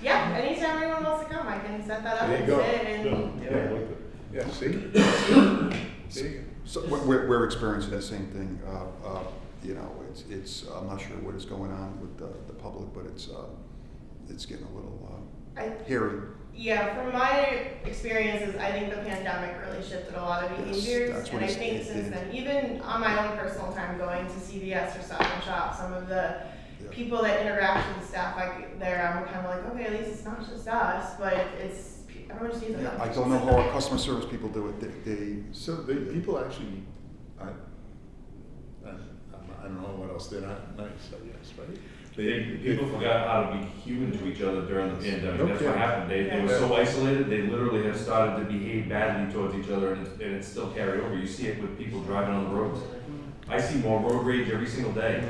Yeah, anytime anyone wants to come, I can set that up There you and go. sit and. Yeah, I like that. Yeah, see? There you So we're experiencing the same thing. You know, it's I'm not sure what is going on with the public, but it's getting a little hairy. Yeah, from my experiences, I think the pandemic really shifted a lot of behaviors. that's what And I it's- think it since did. then, even on my own personal time going to CVS or Stop and Shop, some of the Yeah. people that interact with the staff there, I'm kind of like, okay, at least it's not just us, but it's, everyone just needs a Yeah, I nudge. don't know how our customer service people do it. They go. So the people actually, I don't know what else, they're not nice, I guess, right? People forgot how to be human to each other during the pandemic, No that's what kidding. happened, they were so isolated, they literally have started to behave badly towards each other, and it's still carried over, you see it with people driving on the roads. I see more road rage every single day.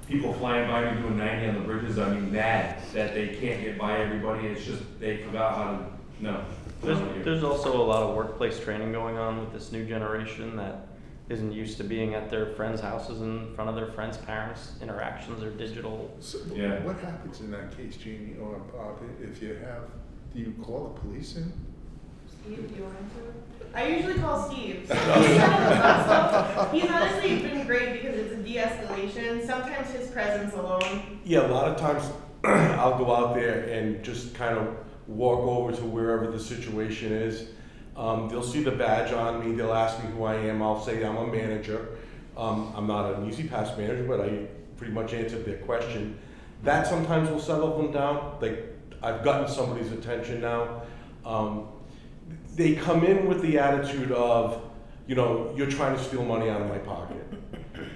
People flying by me doing 90 on the bridges, I mean, mad that they can't get by everybody, it's just, they forgot how to, no. There's also a lot of workplace training going on with this new generation that isn't used to being at their friends' houses in front of their friends' parents. Interactions are digital. So Yeah. what happens in that case, Jamie or Bob, if you have, do you call the police in? Steve, do you want to? I usually call Steve. He's honestly been great because it's a de-escalation. Sometimes his presence alone. Yeah, a lot of times I'll go out there and just kind of walk over to wherever the situation is. They'll see the badge on me, they'll ask me who I am, I'll say I'm a manager. I'm not an Easy Pass manager, but I pretty much answered their question. That sometimes will settle them down, like I've gotten somebody's attention now. They come in with the attitude of, you know, you're trying to steal money out of my pocket.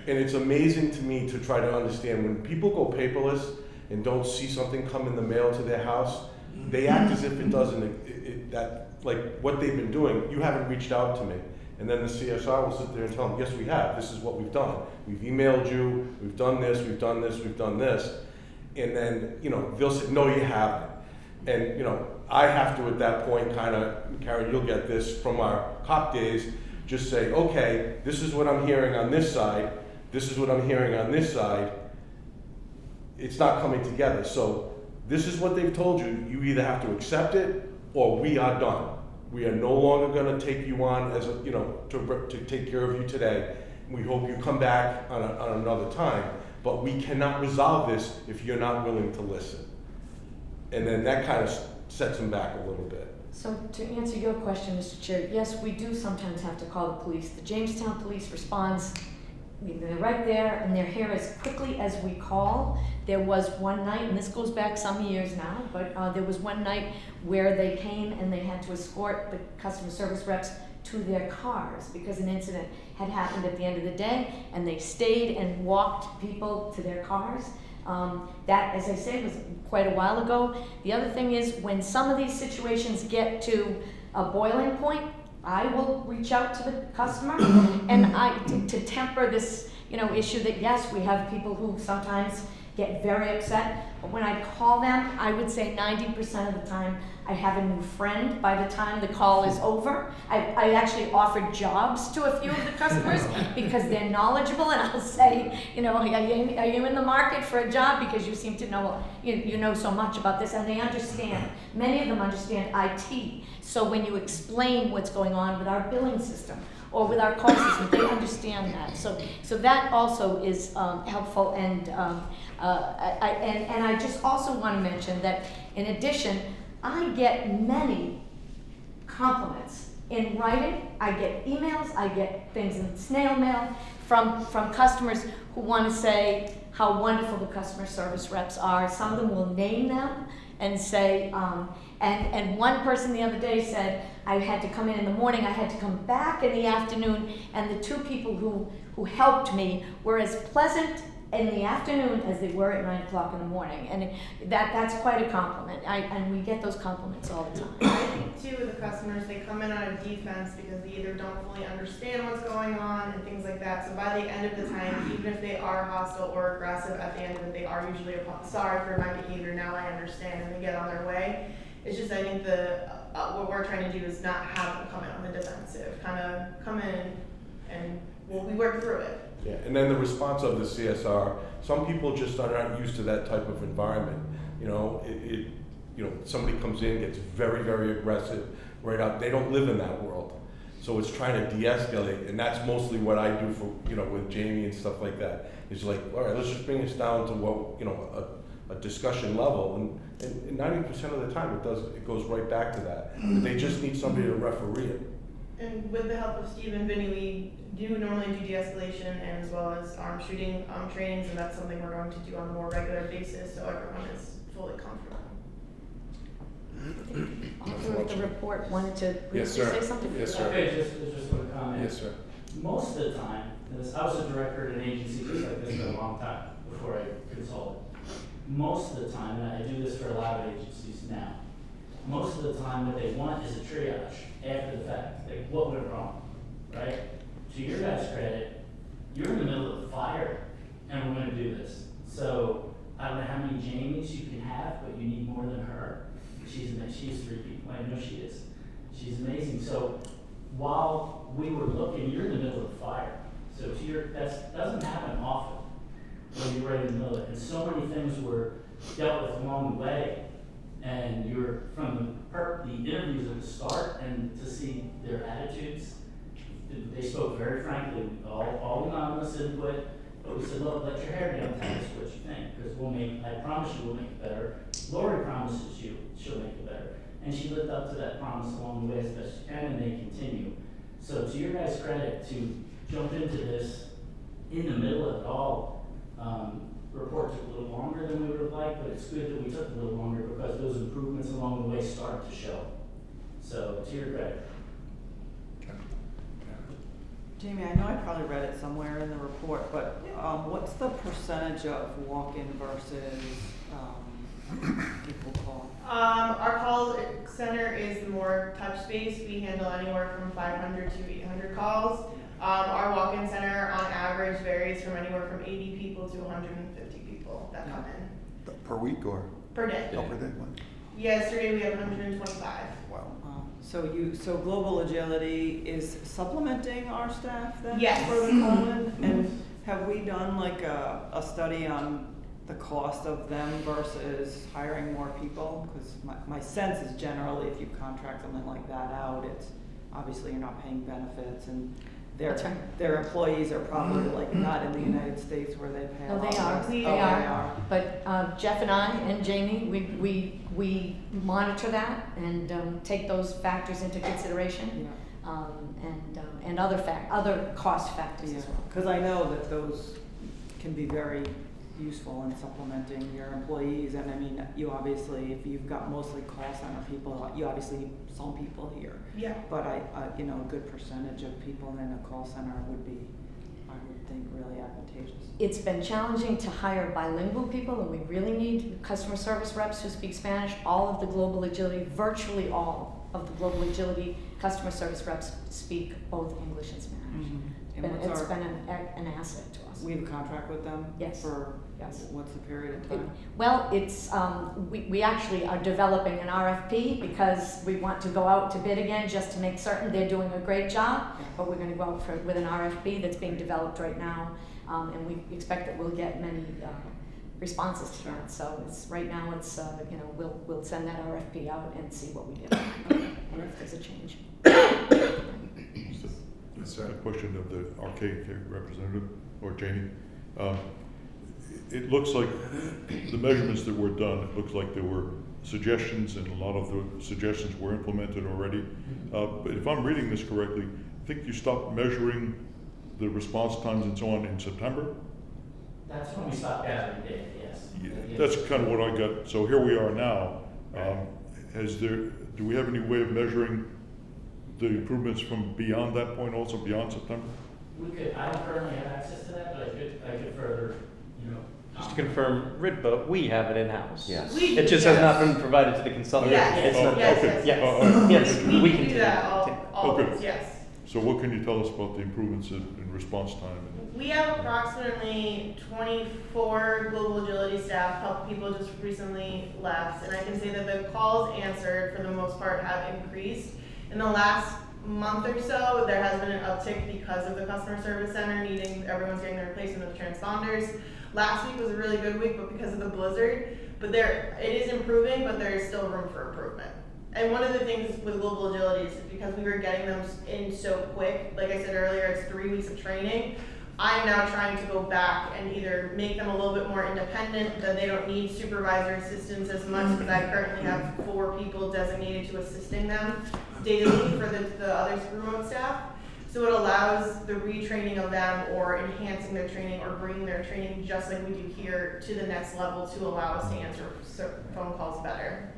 And it's amazing to me to try to understand when people go paperless and don't see something come in the mail to their house, they act as if it doesn't, that, like what they've been doing, you haven't reached out to me. And then the CSR will sit there and tell them, yes, we have, this is what we've done. We've emailed you, we've done this, we've done this, we've done this. And then, you know, they'll say, no, you haven't. And, you know, I have to at that point kind of, Karen, you'll get this from our cop days, just say, okay, this is what I'm hearing on this side, this is what I'm hearing on this side. It's not coming together. So this is what they've told you. You either have to accept it or we are done. We are no longer going to take you on as a, you know, to take care of you today. We hope you come back on another time, but we cannot resolve this if you're not willing to listen. And then that kind of sets them back a little bit. So to answer your question, Mr. Chair, yes, we do sometimes have to call the police. The Jamestown Police responds. They're right there and they're here as quickly as we call. There was one night, and this goes back some years now, but there was one night where they came and they had to escort the customer service reps to their cars because an incident had happened at the end of the day, and they stayed and walked people to their cars. That, as I say, was quite a while ago. The other thing is when some of these situations get to a boiling point, I will reach out to the customer and to temper this, you know, issue that yes, we have people who sometimes get very upset, but when I call them, I would say 90% of the time I have a new friend by the time the call is over. I actually offered jobs to a few of the customers because they're knowledgeable, and I'll say, you know, are you in the market for a job because you seem to know, you know so much about this, and they understand. Many of them understand IT. So when you explain what's going on with our billing system or with our call system, they understand that. So that also is helpful, and I just also want to mention that in addition, I get many compliments in writing. I get emails, I get things in snail mail from customers who want to say how wonderful the customer service reps are. Some of them will name them and say, and one person the other day said, I had to come in the morning, I had to come back in the afternoon, and the two people who helped me were as pleasant in the afternoon as they were at 9 o'clock in the morning. And that's quite a compliment. And we get those compliments all the time. I think too with the customers, they come in on a defense because they either don't fully understand what's going on and things like that. So by the end of the time, even if they are hostile or aggressive, at the end of it, they are usually sorry for my behavior, now I understand, and they get on their way. It's just, I think what we're trying to do is not have them come in on the defensive, kind of come in and we work through it. Yeah, and then the response of the CSR, some people just are not used to that type of environment. You know, somebody comes in, gets very, very aggressive right out. They don't live in that world. So it's trying to de-escalate, and that's mostly what I do for, with Jamie and stuff like that. It's like, all right, let's just bring this down to what, a discussion level, and 90% of the time it goes right back to that. They just need somebody to referee it. And with the help of Steve and Vinny, we do normally do de-escalation and as well as arm shooting trainings, and that's something we're going to do on a more regular basis so everyone is fully comfortable. Author of the report wanted to Yes, briefly sir. say something. Yes, sir. Okay, just want to comment. Yes, sir. Most of the time, I was a director at an agency just like this for a long time before I consulted. Most of the time, and I do this for a lot of agencies now, most of the time what they want is a triage after the fact. Like, what went wrong, right? To your guys' credit, you're in the middle of the fire, and we're going to do this. So I don't know how many Jamies you can have, but you need more than her. She's 3 people. I know she is. She's amazing. So while we were looking, you're in the middle of the fire. So that doesn't happen often when you're right in the middle of it. And so many things were dealt with along the way. And you're from the interviews at the start and to see their attitudes. They spoke very frankly, all anonymous input, but we said, look, let your hair down, tell us what you think, because I promise you we'll make it better. Lori promises you she'll make it better. And she lived up to that promise along the way as best she can, and they continue. So to your guys' credit, to jump into this in the middle of it all, report took a little longer than we would have liked, but it's good that we took a little longer because those improvements along the way started to show. So to your credit. Jamie, I know I probably read it somewhere in the report, but what's the percentage of walk-in versus people call? Our call center is the more touch space. We handle anywhere from 500 to 800 calls. Our walk-in center on average varies from anywhere from 80 people to 150 people that come in. Per week or? Per day. Oh, per day, what? Yesterday we had 125. Wow. So Global Agility is supplementing our staff then? Yes. For the Coleman? And have we done like a study on the cost of them versus hiring more people? Because my sense is generally if you contract something like that out, it's obviously you're not paying benefits and their employees are probably like not in the United States where they pay a No, lot they are. less. They Oh, are. But Jeff and I and Jamie, we monitor that and take those factors into consideration, and other cost factors as well. Because I know that those can be very useful in supplementing your employees, and I mean, you obviously, if you've got mostly call center people, you obviously some people here. Yeah. But a good percentage of people in a call center would be, I would think, really advantageous. It's been challenging to hire bilingual people, and we really need customer service reps who speak Spanish. All of the Global Agility, virtually all of the Global Agility customer service reps speak both English and Spanish. Mm-hmm. It's been an asset to us. We have a contract with them? Yes. Yes. What's the period of time? Well, it's we actually are developing an RFP because we want to go out to bid again just to make certain they're doing a great job. But we're going to go out with an RFP that's being developed right now, and we expect that we'll get many responses to that. So right now it's we'll send that RFP out and see what we do and if there's a change. It's a question of the arcade representative or Jamie. It looks like the measurements that were done, it looks like there were suggestions, and a lot of the suggestions were implemented already. But if I'm reading this correctly, I think you stopped measuring the response times and so on in September? That's when we stopped gathering data, yes. Yeah, that's kind of what I got. So here we are now. Do we have any way of measuring the improvements from beyond that point, also beyond September? We could, I don't currently have access to that, but I could further, you know. Just to confirm, RIDBA, we have it in-house. Yes. We It do, just has not yes. been provided to the consultant. Yes, It's not- yes, okay. yes, Yeah. yes. Yes, We we can can do that Okay. always, yes. So what can you tell us about the improvements in response time? We have approximately 24 global agility staff. A couple people just recently left, and I can say that the calls answered for the most part have increased. In the last month or so, there has been an uptick because of the customer service center needing, everyone's getting their replacement of transponders. Last week was a really good week, but because of the blizzard, it is improving, but there is still room for improvement. And one of the things with global agility is because we were getting them in so quick, like I said earlier, it's 3 weeks of training. I'm now trying to go back and either make them a little bit more independent, that they don't need supervisor assistance as much, because I currently have 4 people designated to assisting them daily for the other remote staff. So it allows the retraining of them or enhancing their training or bringing their training just like we do here to the next level to allow us to answer phone calls better.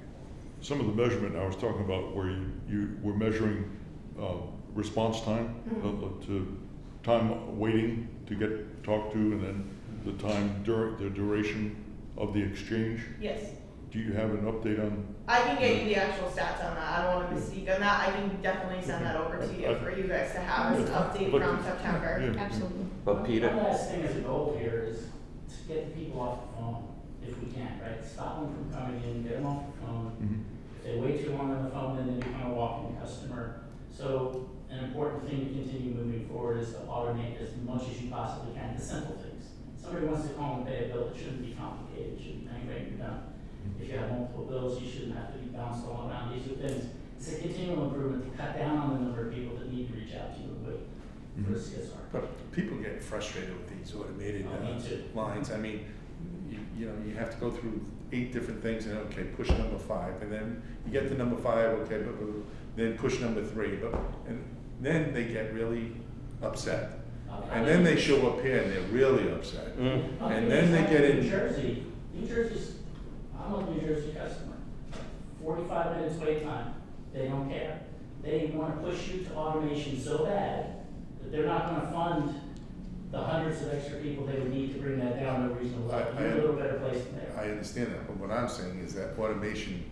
Some of the measurement I was talking about where you were measuring response time, to time waiting to get talked to, and then the time during the duration of the exchange. Yes. Do you have an update on? I can get you the actual stats on that. I don't want to misspeak on that. I can definitely send that over to you for you guys to have as an update from September. Yeah. Absolutely. But Peter, One last thing as a goal here is to get the people off the phone, if we can, right? Stop them from coming in, get them off the phone. Mhm. If they wait too long on the phone, then they become a walking customer. So an important thing to continue moving forward is to automate as much as you possibly can, the simple things. Somebody wants to call and pay a bill, it shouldn't be complicated, it shouldn't be anyway you're done. If you have multiple bills, you shouldn't have to be bounced all around. These are things, it's a continual improvement to cut down on the number of people that need to reach out to you and wait for a CSR. But people get frustrated with these automated Me too. lines. I mean, you know, you have to go through 8 different things and, okay, push number 5, and then you get to number 5, okay, but then push number 3, and then they get really upset. And then they show up here and they're really upset. And then they get in. New Jersey's, I'm a New Jersey customer. 45 minutes wait time, they don't care. They want to push you to automation so bad that they're not going to fund the hundreds of extra people they would need to bring that down to a reasonable level. You're a little better place than they are. I understand that, but what I'm saying is that automation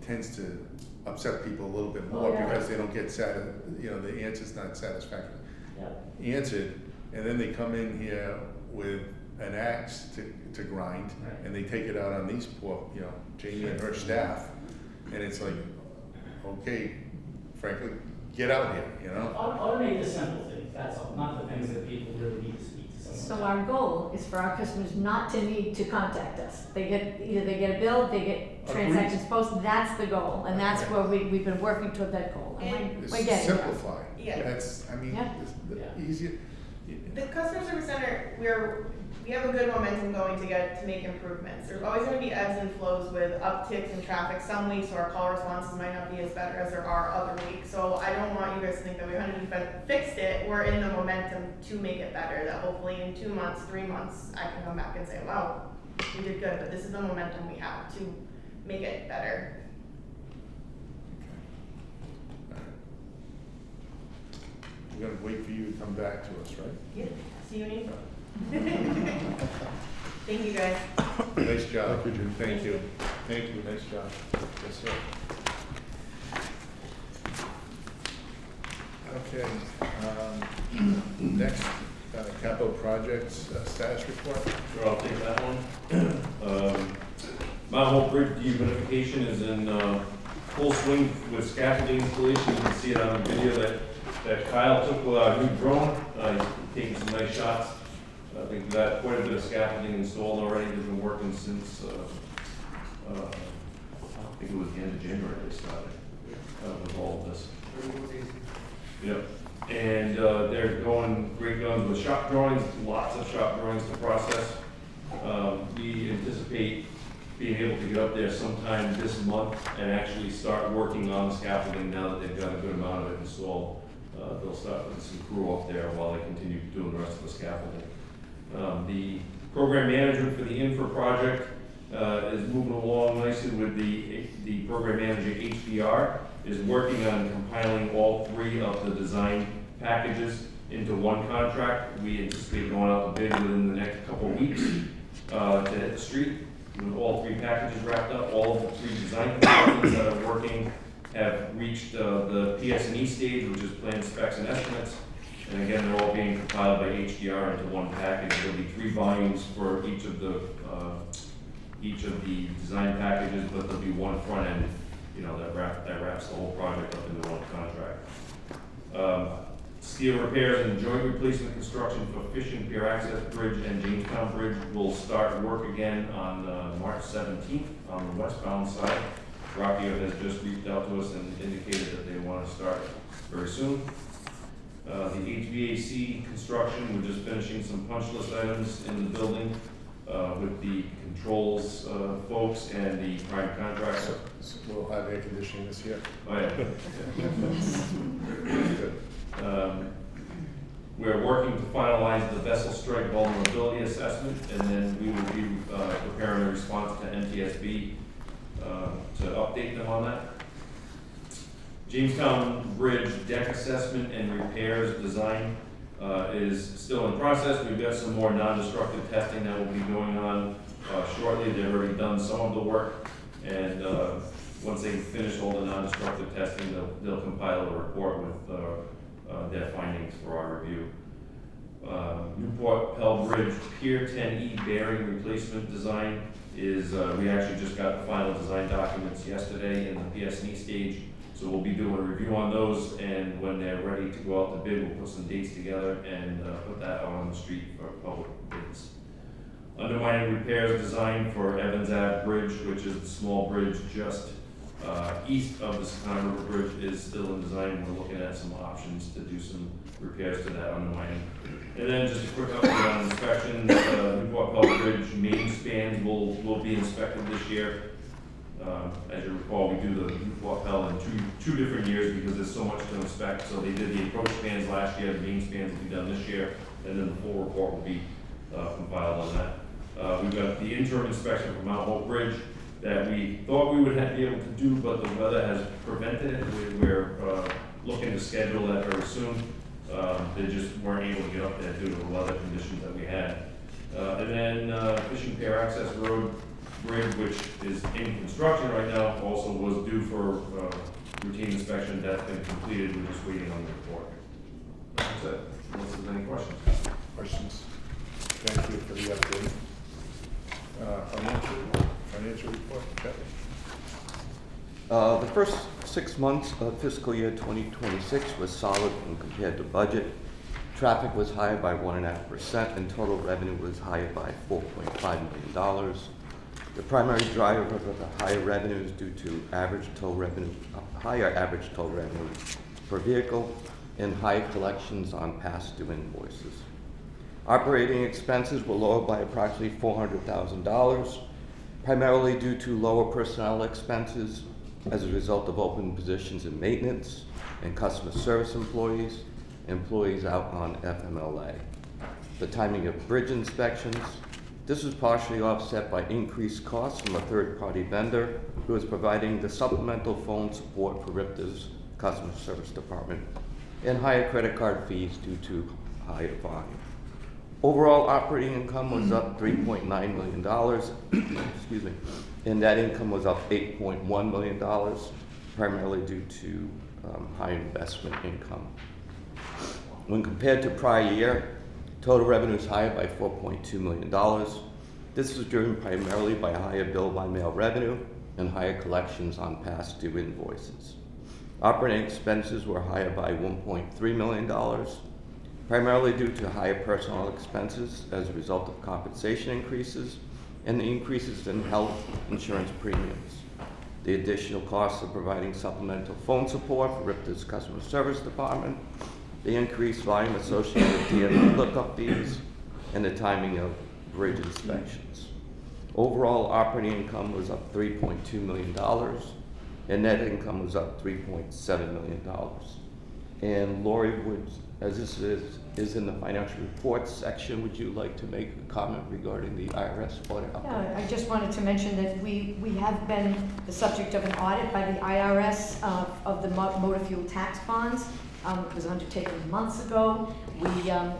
tends to upset people a little bit more Oh, yeah. because they don't get the answer's not satisfactory Yeah. answered, and then they come in here with an axe to grind, Right. and they take it out on these poor, Jamie and her staff, and it's like, okay, frankly, get out here, Automate the simple things, that's all, not the things that people really need to speak to someone So about. our goal is for our customers not to need to contact us. Either they get a bill, they get transactions posted, that's the goal, and that's where we've been working toward that goal. And And we're getting there. Simplify. Yeah. That's, Yeah. it's the Yeah. easier. The customer service center, we have a good momentum going to make improvements. There's always going to be ebbs and flows with upticks in traffic. Some weeks our call responses might not be as better as there are other weeks. So I don't want you guys to think that we 100% fixed it. We're in the momentum to make it better. That hopefully in 2 months, 3 months, I can come back and say, wow, we did good. But this is the momentum we have to make it better. We're gonna wait for you to come back to us, right? Yeah. See you in April. Thank you guys. Nice job. Thank you, Jim. Thank you. Thank you, nice job. Yes, sir. Okay, next, capital projects, status report. Sure, I'll take that one. Mount Hope Bridge dehumidification is in full swing with scaffolding installation. You can see it on the video that Kyle took with our new drone. He's taking some nice shots. I think we've got quite a bit of scaffolding installed already. It's been working since, I think it was the end of January they started with all of this. Yep. And they're going great guns with shop drawings, lots of shop drawings to process. We anticipate being able to get up there sometime this month and actually start working on the scaffolding now that they've got a good amount of it installed. They'll start putting some crew up there while they continue doing the rest of the scaffolding. The program management for the infra project is moving along nicely with the program manager HBR is working on compiling all 3 of the design packages into one contract. We anticipate going out to bid within the next couple of weeks to hit the street with all 3 packages wrapped up. All of the 3 design consultants that are working have reached the PS&E stage, which is plan, specs, and estimates. And again, they're all being compiled by HDR into one package. There'll be 3 volumes for each of the design packages, but there'll be one front end, that wraps the whole project up into one contract. Steel repairs and joint replacement construction for Fishing Pier Access Bridge and Jamestown Bridge will start work again on March 17th on the westbound side. Rockio has just reached out to us and indicated that they want to start very soon. The HVAC construction, we're just finishing some punch list items in the building with the controls folks and the prime contractor. So we'll have air conditioning this year. Oh, yeah. Good. We're working to finalize the vessel strike vulnerability assessment, and then we will be preparing a response to NTSB to update them on that. Jamestown Bridge deck assessment and repairs design is still in process. We've got some more non-destructive testing that will be going on shortly. They've already done some of the work, and once they finish all the non-destructive testing, they'll compile a report with their findings for our review. Newport Pell Bridge Pier 10E bearing replacement design is, we actually just got the final design documents yesterday in the PS&E stage, so we'll be doing a review on those, and when they're ready to go out to bid, we'll put some dates together and put that out on the street for public bids. Undermining repairs design for Evans Ave Bridge, which is the small bridge just east of the Sakana River Bridge, is still in design. We're looking at some options to do some repairs to that undermining. And then just a quick update on inspections. Newport Pell Bridge main spans will be inspected this year. As you recall, we do the Newport Pell in two different years because there's so much to inspect. So they did the approach spans last year, the main spans will be done this year, and then the full report will be compiled on that. We've got the interim inspection for Mount Hope Bridge that we thought we would be able to do, but the weather has prevented it. We're looking to schedule that very soon. They just weren't able to get up there due to the weather conditions that we had. And then Fishing Pier Access Road Bridge, which is in construction right now, also was due for routine inspection. That's been completed. We're just waiting on the report. That's it. Unless there's any questions. Questions? Thank you for the update. Financial report, Kevin? The first 6 months of fiscal year 2026 was solid when compared to budget. Traffic was higher by 1.5%, and total revenue was higher by $4.5 million. The primary driver of the higher revenue is due to higher average toll revenue per vehicle and higher collections on past due invoices. Operating expenses were lower by approximately $400,000, primarily due to lower personnel expenses as a result of open positions in maintenance and customer service employees out on FMLA. The timing of bridge inspections. This was partially offset by increased costs from a third-party vendor who is providing the supplemental phone support for RIPTA's customer service department and higher credit card fees due to higher volume. Overall operating income was up $3.9 million, excuse me, and net income was up $8.1 million, primarily due to high investment income. When compared to prior year, total revenue is higher by $4.2 million. This was driven primarily by higher bill by mail revenue and higher collections on past due invoices. Operating expenses were higher by $1.3 million, primarily due to higher personnel expenses as a result of compensation increases and the increases in health insurance premiums. The additional costs of providing supplemental phone support for RIPTA's customer service department, the increased volume associated with DMV lookup fees, and the timing of bridge inspections. Overall operating income was up $3.2 million, and net income was up $3.7 million. And Lori, as this is in the financial reports section, would you like to make a comment regarding the IRS audit update? Yeah, I just wanted to mention that we have been the subject of an audit by the IRS of the motor fuel tax bonds. It was undertaken months ago.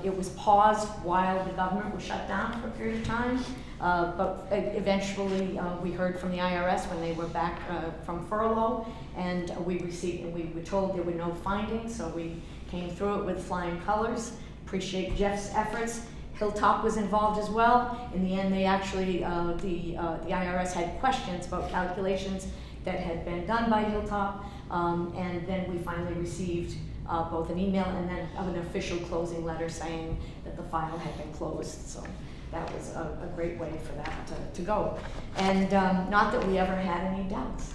It was paused while the government was shut down for a period of time. But eventually we heard from the IRS when they were back from furlough, and we were told there were no findings, so we came through it with flying colors. Appreciate Jeff's efforts. Hilltop was involved as well. In the end, they actually, the IRS had questions about calculations that had been done by Hilltop, and then we finally received both an email and then an official closing letter saying that the file had been closed. So that was a great way for that to go. And not that we ever had any doubts.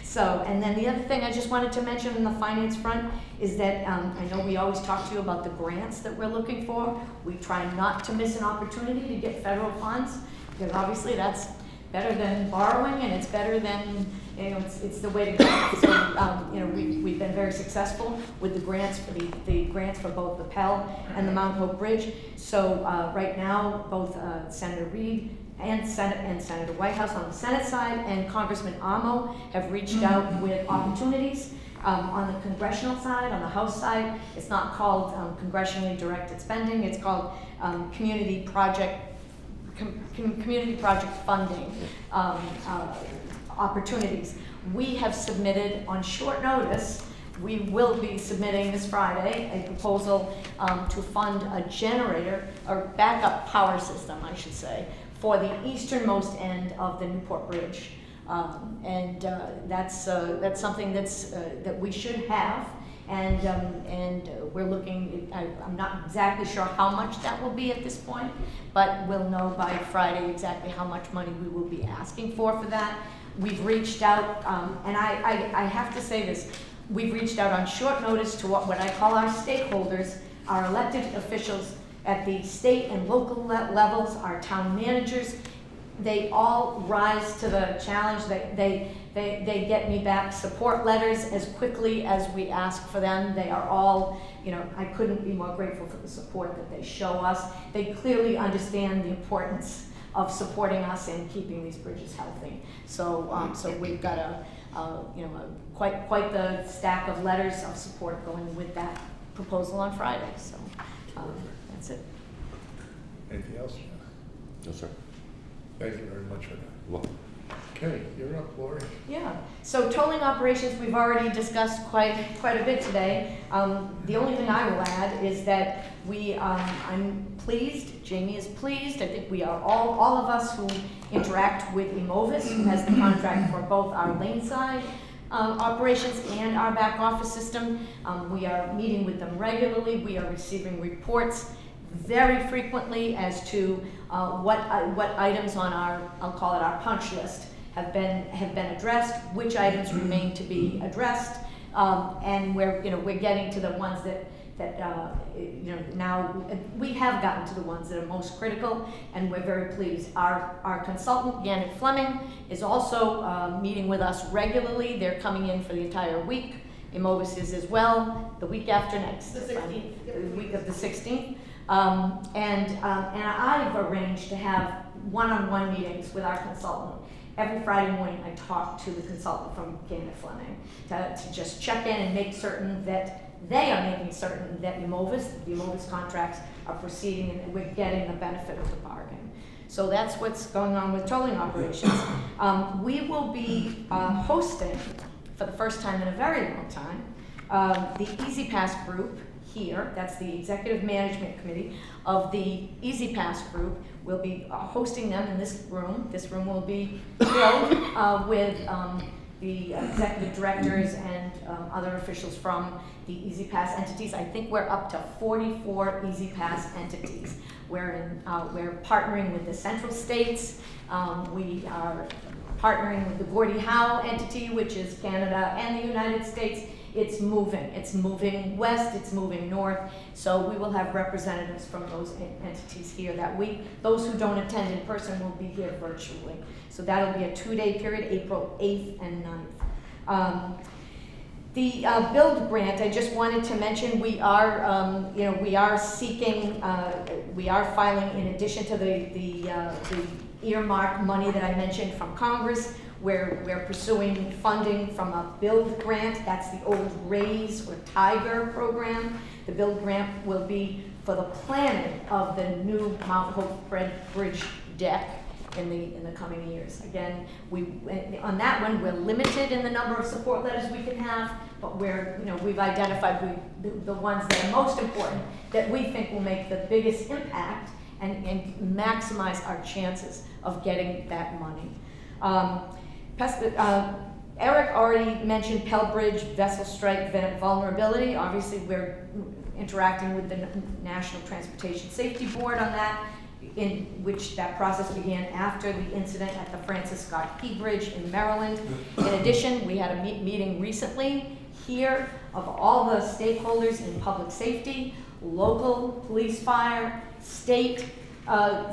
So, and then the other thing I just wanted to mention on the finance front is that I know we always talk to you about the grants that we're looking for. We try not to miss an opportunity to get federal funds, because obviously that's better than borrowing, and it's better than, you know, it's the way to go. So, you know, we've been very successful with the grants for the grants for both the Pell and the Mount Hope Bridge. So right now, both Senator Reid and Senator Whitehouse on the Senate side and Congressman Amo have reached out with opportunities. On the congressional side, on the House side, it's not called congressionally directed spending. It's called community project funding opportunities. We have submitted on short notice. We will be submitting this Friday a proposal to fund a generator, or backup power system, I should say, for the easternmost end of the Newport Bridge. That's something that we should have, and we're looking. I'm not exactly sure how much that will be at this point, but we'll know by Friday exactly how much money we will be asking for that. We've reached out, and I have to say this. We've reached out on short notice to what I call our stakeholders, our elected officials at the state and local levels, our town managers. They all rise to the challenge. They get me back support letters as quickly as we ask for them. They are all, you know, I couldn't be more grateful for the support that they show us. They clearly understand the importance of supporting us and keeping these bridges healthy. So, so we've got quite the stack of letters of support going with that proposal on Friday. So that's it. Anything else? No, sir. Thank you very much for that. Well, Okay, you're up, Lori. Yeah, so tolling operations, we've already discussed quite a bit today. The only thing I will add is that I'm pleased, Jamie is pleased, I think we are all of us who interact with Emovis, who has the contract for both our lane side operations and our back office system. We are meeting with them regularly, we are receiving reports very frequently as to what items on our, I'll call it our punch list, have been addressed, which items remain to be addressed, and we're getting to the ones that now we have gotten to the ones that are most critical, and we're very pleased. Our consultant Janet Fleming is also meeting with us regularly. They're coming in for the entire week. Emovis is as well. The week after next, The 16th. the week of the 16th. And I've arranged to have one-on-one meetings with our consultant. Every Friday morning I talk to the consultant from Janet Fleming to just check in and make certain that they are making certain that the Emovis contracts are proceeding and we're getting the benefit of the bargain. So that's what's going on with tolling operations. We will be hosting, for the first time in a very long time, the E-ZPass group here, that's the Executive Management Committee of the E-ZPass group. We'll be hosting them in this room. This room will be filled with the executive directors and other officials from the E-ZPass entities. I think we're up to 44 E-ZPass entities. We're partnering with the Central States. We are partnering with the Gordie Howe entity, which is Canada and the United States, It's moving west, it's moving north, so we will have representatives from those entities here that those who don't attend in person will be here virtually. So that'll be a 2-day period, April 8th and 9th. The build grant, I just wanted to mention, we are seeking, we are filing, in addition to the earmarked money that I mentioned from Congress, we're pursuing funding from a build grant. That's the old RAISE or TIGER program. The build grant will be for the planning of the new Mount Hope Bridge deck in the coming years. Again, on that one, we're limited in the number of support letters we can have, but we've identified the ones that are most important, that we think will make the biggest impact and maximize our chances of getting that money. Eric already mentioned Pell Bridge vessel strike vulnerability. Obviously, we're interacting with the National Transportation Safety Board on that, in which that process began after the incident at the Francis Scott Key Bridge in Maryland. In addition, we had a meeting recently here of all the stakeholders in public safety, local, police, fire, state,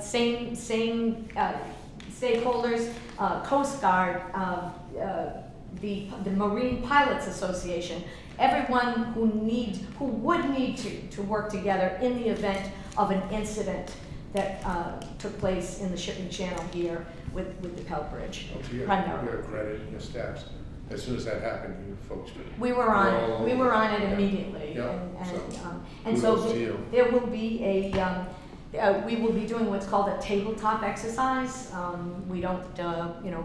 same stakeholders, Coast Guard, the Marine Pilots Association, everyone who would need to work together in the event of an incident that took place in the shipping channel here with the Pell Bridge. Well, to your credit and your staffs, as soon as that happened, you folks did. We were on it immediately. Yeah. And so kudos to you. there will be we will be doing what's called a tabletop exercise. We don't,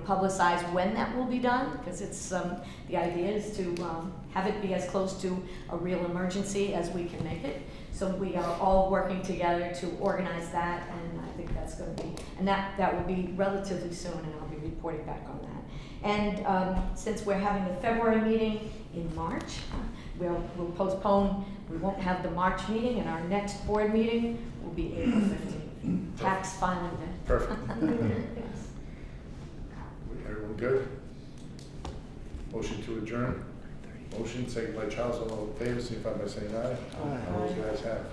publicize when that will be done, because it's the idea is to have it be as close to a real emergency as we can make it. So we are all working together to organize that, and I think that's going to be, and that will be relatively soon, and I'll be reporting back on that. And since we're having the February meeting in March, we'll postpone. We won't have the March meeting, and our next board meeting will be April 15th, tax filing day. Perfect. Yes. Everyone good? Motion to adjourn? Motion, second by Charles, all in favor, signify by saying aye. All those guys have.